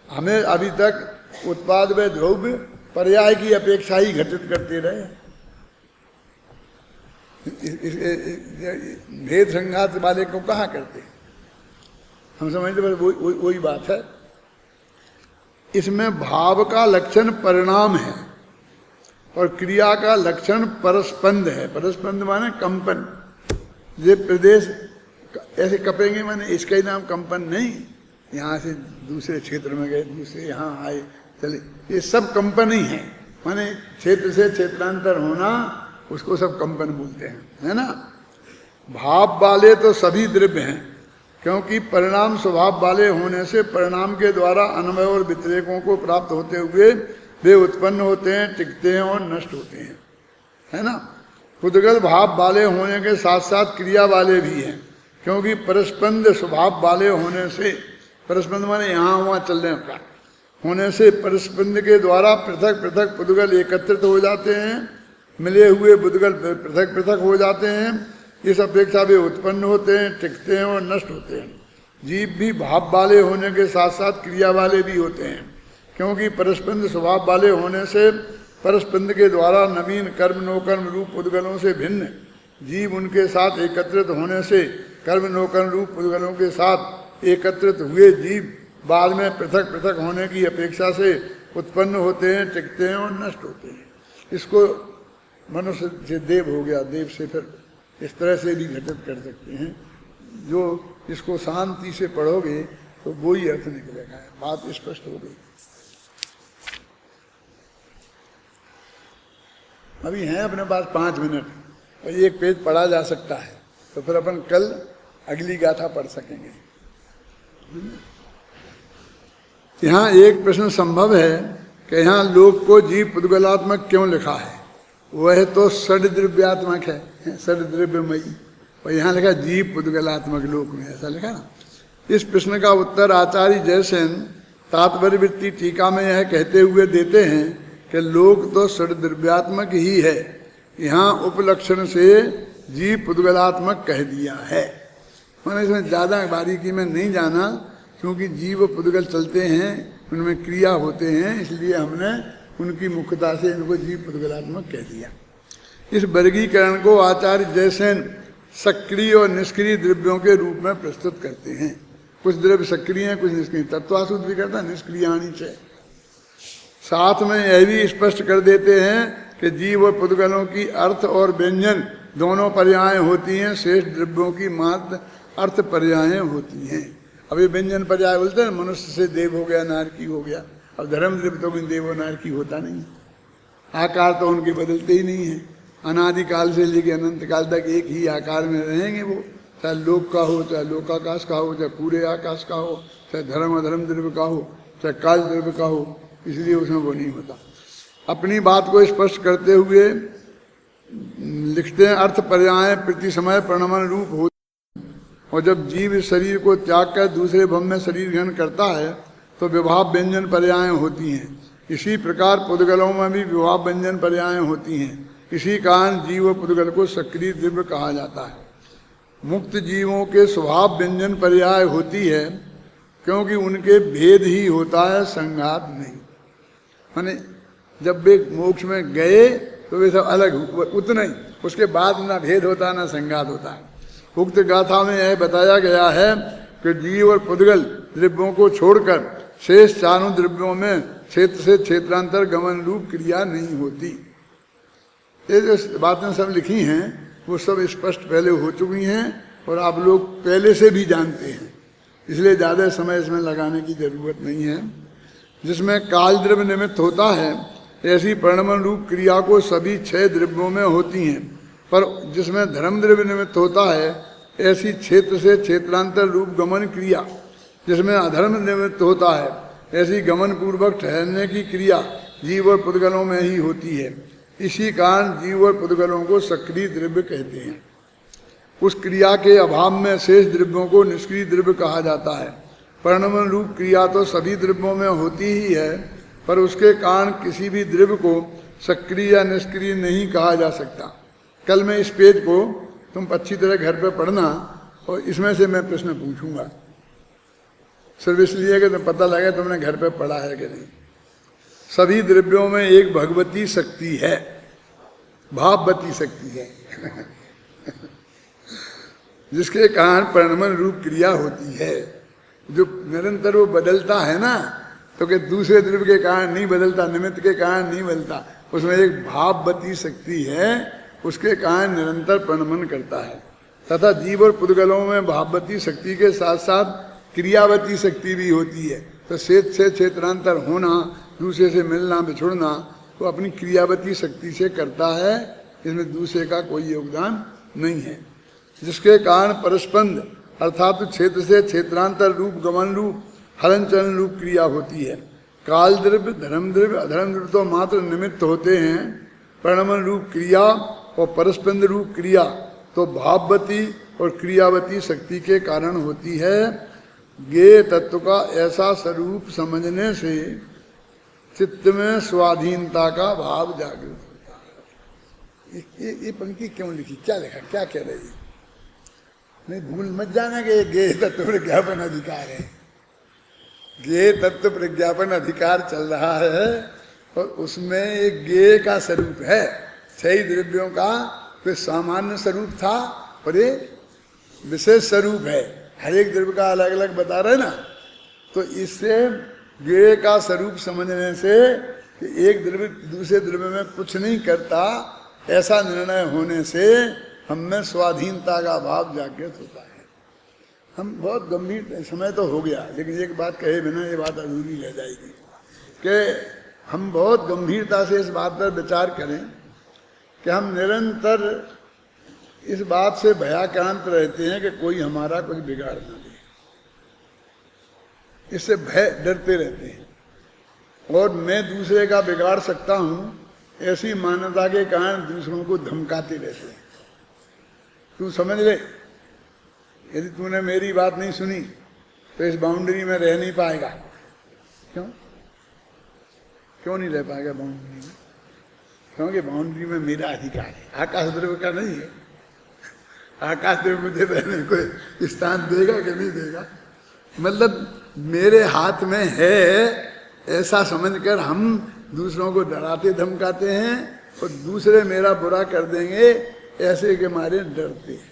हमें अभी तक उत्पाद व द्रव्य पर्याय की अपेक्षा ही घटित करते रहे। भेद संघात वाले को कहाँ करते हैं? हम समझते बस वही बात है। इसमें भाव का लक्षण परिणाम है और क्रिया का लक्षण परस्पंद है। परस्पंद माने कंपन। ये प्रदेश ऐसे कपेंगे माने इसका ही नाम कंपन नहीं। यहाँ से दूसरे क्षेत्र में गए, दूसरे यहाँ आए, चले, ये सब कंपन ही है। माने क्षेत्र से क्षेत्रांतर होना, उसको सब कंपन बोलते हैं, है ना? भाव वाले तो सभी द्रव्य हैं, क्योंकि परिणाम स्वभाव वाले होने से परिणाम के द्वारा अन्वय और व्यतिरेकों को प्राप्त होते हुए वे उत्पन्न होते हैं, टिकते हैं और नष्ट होते हैं, है ना? पुद्गल भाव वाले होने के साथ साथ क्रिया वाले भी हैं, क्योंकि परस्पंद स्वभाव वाले होने से, परस्पंद माने यहाँ वहाँ चलने का होने से, परस्पंद के द्वारा पृथक पृथक पुद्गल एकत्रित हो जाते हैं, मिले हुए पुद्गल पृथक पृथक हो जाते हैं इस अपेक्षा वे उत्पन्न होते हैं, टिकते हैं और नष्ट होते हैं। जीव भी भाव वाले होने के साथ साथ क्रिया वाले भी होते हैं, क्योंकि परस्पंद स्वभाव वाले होने से परस्पंद के द्वारा नवीन कर्म नोकर्म रूप उद्गलों से भिन्न जीव उनके साथ एकत्रित होने से कर्म नोकर्म रूप उद्गलों के साथ एकत्रित हुए जीव बाद में पृथक पृथक होने की अपेक्षा से उत्पन्न होते हैं, टिकते हैं और नष्ट होते हैं। इसको मनुष्य से देव हो गया, देव से फिर इस तरह से भी घटित कर सकते हैं। जो इसको शांति से पढ़ोगे तो वो ही अर्थ निकलेगा। बात स्पष्ट हो गई। अभी हैं अपने पास 5 मिनट और एक पेज पढ़ा जा सकता है, तो फिर अपन कल अगली गाथा पढ़ सकेंगे। यहाँ एक प्रश्न संभव है कि यहाँ लोक को जीव पुद्गलात्मक क्यों लिखा है? वह तो षड्द्रव्यात्मक है, षड्द्रव्यमयी, और यहाँ लिखा जीव पुद्गलात्मक लोक में, ऐसा लिखा ना। इस प्रश्न का उत्तर आचार्य जयसेन तात्पर्य वृत्ति टीका में यह कहते हुए देते हैं कि लोक तो षड्द्रव्यात्मक ही है, यहाँ उपलक्षण से जीव पुद्गलात्मक कह दिया है। मैंने इसमें ज़्यादा बारीकी में नहीं जाना, क्योंकि जीव पुद्गल चलते हैं, उनमें क्रिया होते हैं, इसलिए हमने उनकी मुख्यता से इनको जीव पुद्गलात्मक कह दिया। इस वर्गीकरण को आचार्य जयसेन सक्रिय और निष्क्रिय द्रव्यों के रूप में प्रस्तुत करते हैं। कुछ द्रव्य सक्रिय हैं, कुछ निष्क्रिय। तत्वासुद्ध भी करता निष्क्रियाणी से। साथ में यह भी स्पष्ट कर देते हैं कि जीव और पुद्गलों की अर्थ और व्यंजन दोनों पर्याय होती हैं, शेष द्रव्यों की मात्र अर्थ पर्याय होती हैं। अभी व्यंजन पर्याय बोलते हैं, मनुष्य से देव हो गया, नारकी हो गया। अब धर्म द्रव्य तो भी देव और नारकी होता नहीं, आकार तो उनके बदलते ही नहीं है। अनादिकाल से लेकर अनंत काल तक एक ही आकार में रहेंगे वो, चाहे लोक का हो, चाहे लोकाकाश का हो, चाहे पूरे आकाश का हो, चाहे धर्म अधर्म द्रव्य का हो, चाहे काल द्रव्य का हो, इसलिए उसमें वो नहीं होता। अपनी बात को स्पष्ट करते हुए लिखते हैं, अर्थ पर्याय प्रति समय परिणमन रूप हो, और जब जीव इस शरीर को त्याग कर दूसरे भव में शरीर ग्रहण करता है तो विभाव व्यंजन पर्याय होती हैं। इसी प्रकार पुद्गलों में भी विभाव व्यंजन पर्याय होती हैं। इसी कारण जीव और पुद्गल को सक्रिय द्रव्य कहा जाता है। मुक्त जीवों के स्वभाव व्यंजन पर्याय होती है, क्योंकि उनके भेद ही होता है, संघात नहीं। माने जब वे मोक्ष में गए तो वे सब अलग, उतना ही, उसके बाद ना भेद होता ना संघात होता है। उक्त गाथा में यह बताया गया है कि जीव और पुद्गल द्रव्यों को छोड़कर शेष चारों द्रव्यों में क्षेत्र से क्षेत्रांतर गमन रूप क्रिया नहीं होती। ये जो बातें सब लिखी हैं वो सब स्पष्ट पहले हो चुकी हैं और आप लोग पहले से भी जानते हैं, इसलिए ज़्यादा समय इसमें लगाने की जरूरत नहीं है। जिसमें काल द्रव्य निमित्त होता है, ऐसी परिणमन रूप क्रिया को सभी 6 द्रव्यों में होती हैं, पर जिसमें धर्म द्रव्य निमित्त होता है, ऐसी क्षेत्र से क्षेत्रांतर रूप गमन क्रिया, जिसमें अधर्म निमित्त होता है, ऐसी गमन पूर्वक ठहरने की क्रिया जीव और पुद्गलों में ही होती है। इसी कारण जीव और पुद्गलों को सक्रिय द्रव्य कहते हैं। उस क्रिया के अभाव में शेष द्रव्यों को निष्क्रिय द्रव्य कहा जाता है। परिणमन रूप क्रिया तो सभी द्रव्यों में होती ही है, पर उसके कारण किसी भी द्रव्य को सक्रिय या निष्क्रिय नहीं कहा जा सकता। कल मैं इस पेज को तुम अच्छी तरह घर पर पढ़ना और इसमें से मैं प्रश्न पूछूंगा, सिर्फ इसलिए कि तुम्हें पता लगे तुमने घर पर पढ़ा है कि नहीं। सभी द्रव्यों में एक भगवती शक्ति है, भाववती शक्ति है जिसके कारण परिणमन रूप क्रिया होती है। जो निरंतर वो बदलता है ना, तो कि दूसरे द्रव्य के कारण नहीं बदलता, निमित्त के कारण नहीं बदलता, उसमें एक भाववती शक्ति है, उसके कारण निरंतर परिणमन करता है। तथा जीव और पुद्गलों में भाववती शक्ति के साथ साथ क्रियावती शक्ति भी होती है। तो क्षेत्र से क्षेत्रांतर होना, दूसरे से मिलना बिछुड़ना, वो अपनी क्रियावती शक्ति से करता है, इसमें दूसरे का कोई योगदान नहीं है। जिसके कारण परस्पंद अर्थात क्षेत्र से क्षेत्रांतर रूप गमन रूप हलन चलन रूप क्रिया होती है। काल द्रव्य, धर्म द्रव्य, अधर्म द्रव्य तो मात्र निमित्त होते हैं। परिणमन रूप क्रिया और परस्पंद रूप क्रिया तो भाववती और क्रियावती शक्ति के कारण होती है। ज्ञेय तत्व का ऐसा स्वरूप समझने से चित्त में स्वाधीनता का भाव जागृत होता है। ये पंक्ति क्यों लिखी, क्या लिखा, क्या कह रही है? नहीं, भूल मत जाना कि ज्ञेय तत्व प्रज्ञापन अधिकार है। ज्ञेय तत्व प्रज्ञापन अधिकार चल रहा है और उसमें एक ज्ञेय का स्वरूप है, 6 द्रव्यों का फिर सामान्य स्वरूप था और ये विशेष स्वरूप है। हर एक द्रव्य का अलग अलग बता रहे ना, तो इससे ज्ञेय का स्वरूप समझने से कि एक द्रव्य दूसरे द्रव्य में कुछ नहीं करता, ऐसा निर्णय होने से हम में स्वाधीनता का भाव जागृत होता है। हम बहुत गंभीर, समय तो हो गया लेकिन एक बात कहे बिना ये बात अधूरी रह जाएगी कि हम बहुत गंभीरता से इस बात पर विचार करें कि हम निरंतर इस बात से भयाक्रांत रहते हैं कि कोई हमारा कुछ बिगाड़ ना दे। इससे भय, डरते रहते हैं और मैं दूसरे का बिगाड़ सकता हूं ऐसी मान्यता के कारण दूसरों को धमकाते रहते हैं। तू समझ ले, यदि तूने मेरी बात नहीं सुनी तो इस बाउंड्री में रह नहीं पाएगा। क्यों नहीं रह पाएगा बाउंड्री में? क्योंकि बाउंड्री में मेरा अधिकार है, आकाश द्रव्य का नहीं है। आकाश द्रव्य मुझे रहने को स्थान देगा कि नहीं देगा, मतलब मेरे हाथ में है ऐसा समझकर हम दूसरों को डराते धमकाते हैं और दूसरे मेरा बुरा कर देंगे ऐसे के मारे डरते हैं।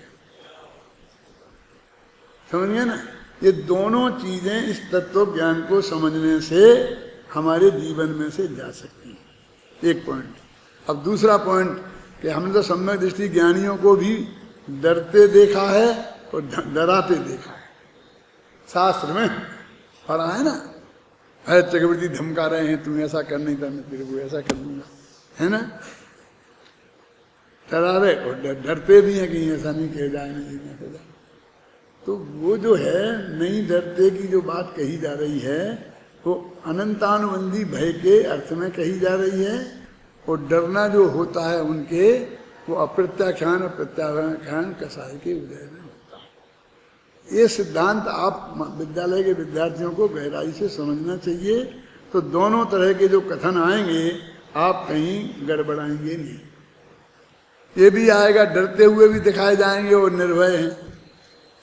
समझिए ना, ये दोनों चीजें इस तत्व ज्ञान को समझने से हमारे जीवन में से जा सकती हैं। एक पॉइंट। अब दूसरा पॉइंट कि हमने तो सम्यक दृष्टि ज्ञानियों को भी डरते देखा है और डराते देखा है। शास्त्र में पढ़ा है ना, अरे चक्रवर्ती धमका रहे हैं, तुम ऐसा कर नहीं था मैं तेरे को ऐसा कर दूंगा, है ना। डरा रहे और डरते भी हैं कि ऐसा नहीं किया जाए, नहीं किया जाए। तो वो जो है नहीं डरते की जो बात कही जा रही है वो अनंतानुबंधी भय के अर्थ में कही जा रही है और डरना जो होता है उनके वो अप्रत्याख्यान और प्रत्याख्यान कसाय के उदय में होता है। ये सिद्धांत आप विद्यालय के विद्यार्थियों को गहराई से समझना चाहिए। तो दोनों तरह के जो कथन आएंगे आप कहीं गड़बड़ाएंगे नहीं। ये भी आएगा डरते हुए भी दिखाए जाएंगे और निर्भय हैं,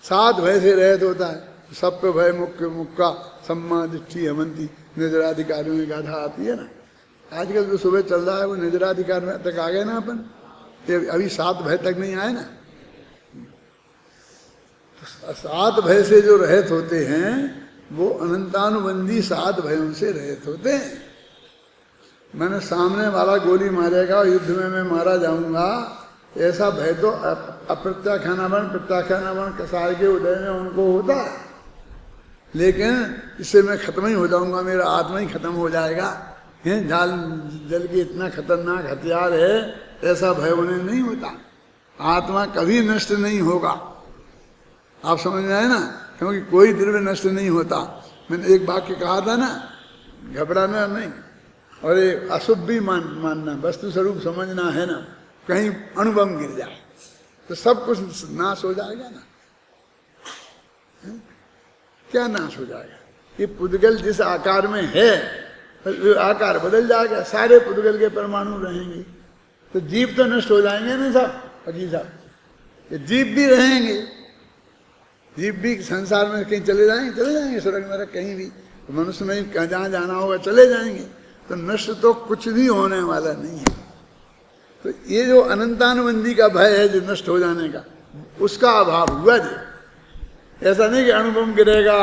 7 भय से रहित होता है। सब पे भय मुख्य मुक्का सम्मा दृष्टि हमंती निजराधिकारियों में गाथा आती है ना। आजकल जो सुबह चल रहा है वो निजराधिकार में तक आ गए ना अपन, ये अभी 7 भय तक नहीं आए ना। 7 भय से जो रहित होते हैं वो अनंतानुबंधी 7 भयों से रहित होते हैं। मैंने सामने वाला गोली मारेगा और युद्ध में मैं मारा जाऊंगा ऐसा भय तो अप्रत्याख्यानावरण प्रत्याख्यानावरण कसाय के उदय में उनको होता है। लेकिन इससे मैं खत्म ही हो जाऊंगा, मेरा आत्मा ही खत्म हो जाएगा, जाल जल के इतना खतरनाक हथियार है, ऐसा भय उन्हें नहीं होता। आत्मा कभी नष्ट नहीं होगा, आप समझ में आए ना, क्योंकि कोई द्रव्य नष्ट नहीं होता। मैंने एक वाक्य कहा था ना, घबराना नहीं और ये अशुभ भी मानना, वस्तु स्वरूप समझना है ना। कहीं अणुबम गिर जाए तो सब कुछ नाश हो जाएगा ना। क्या नाश हो जाएगा? ये पुद्गल जिस आकार में है आकार बदल जाएगा, सारे पुद्गल के परमाणु रहेंगे तो जीव तो नष्ट हो जाएंगे ना साहब, अजी साहब। ये जीव भी रहेंगे, जीव भी संसार में कहीं चले जाएंगे स्वर्ग नरक कहीं भी, तो मनुष्य में जहाँ जाना होगा चले जाएंगे। तो नष्ट तो कुछ भी होने वाला नहीं है। तो ये जो अनंतानुबंधी का भय है जो नष्ट हो जाने का, उसका अभाव हुआ जी। ऐसा नहीं कि अणुबम गिरेगा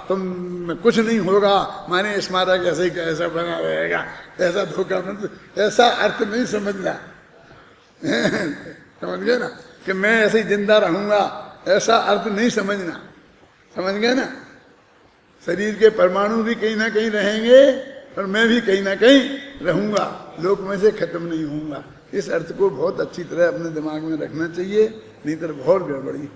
तुम कुछ नहीं होगा, माने स्मारक ऐसे ही कैसा बना रहेगा, ऐसा धोखा मत, ऐसा अर्थ नहीं समझना। समझ गए ना कि मैं ऐसे ही जिंदा रहूंगा, ऐसा अर्थ नहीं समझना। समझ गए ना, शरीर के परमाणु भी कहीं ना कहीं रहेंगे और मैं भी कहीं ना कहीं रहूंगा, लोक में से खत्म नहीं होऊंगा। इस अर्थ को बहुत अच्छी तरह अपने दिमाग में रखना चाहिए, नहीं तो बहुत गड़बड़ी।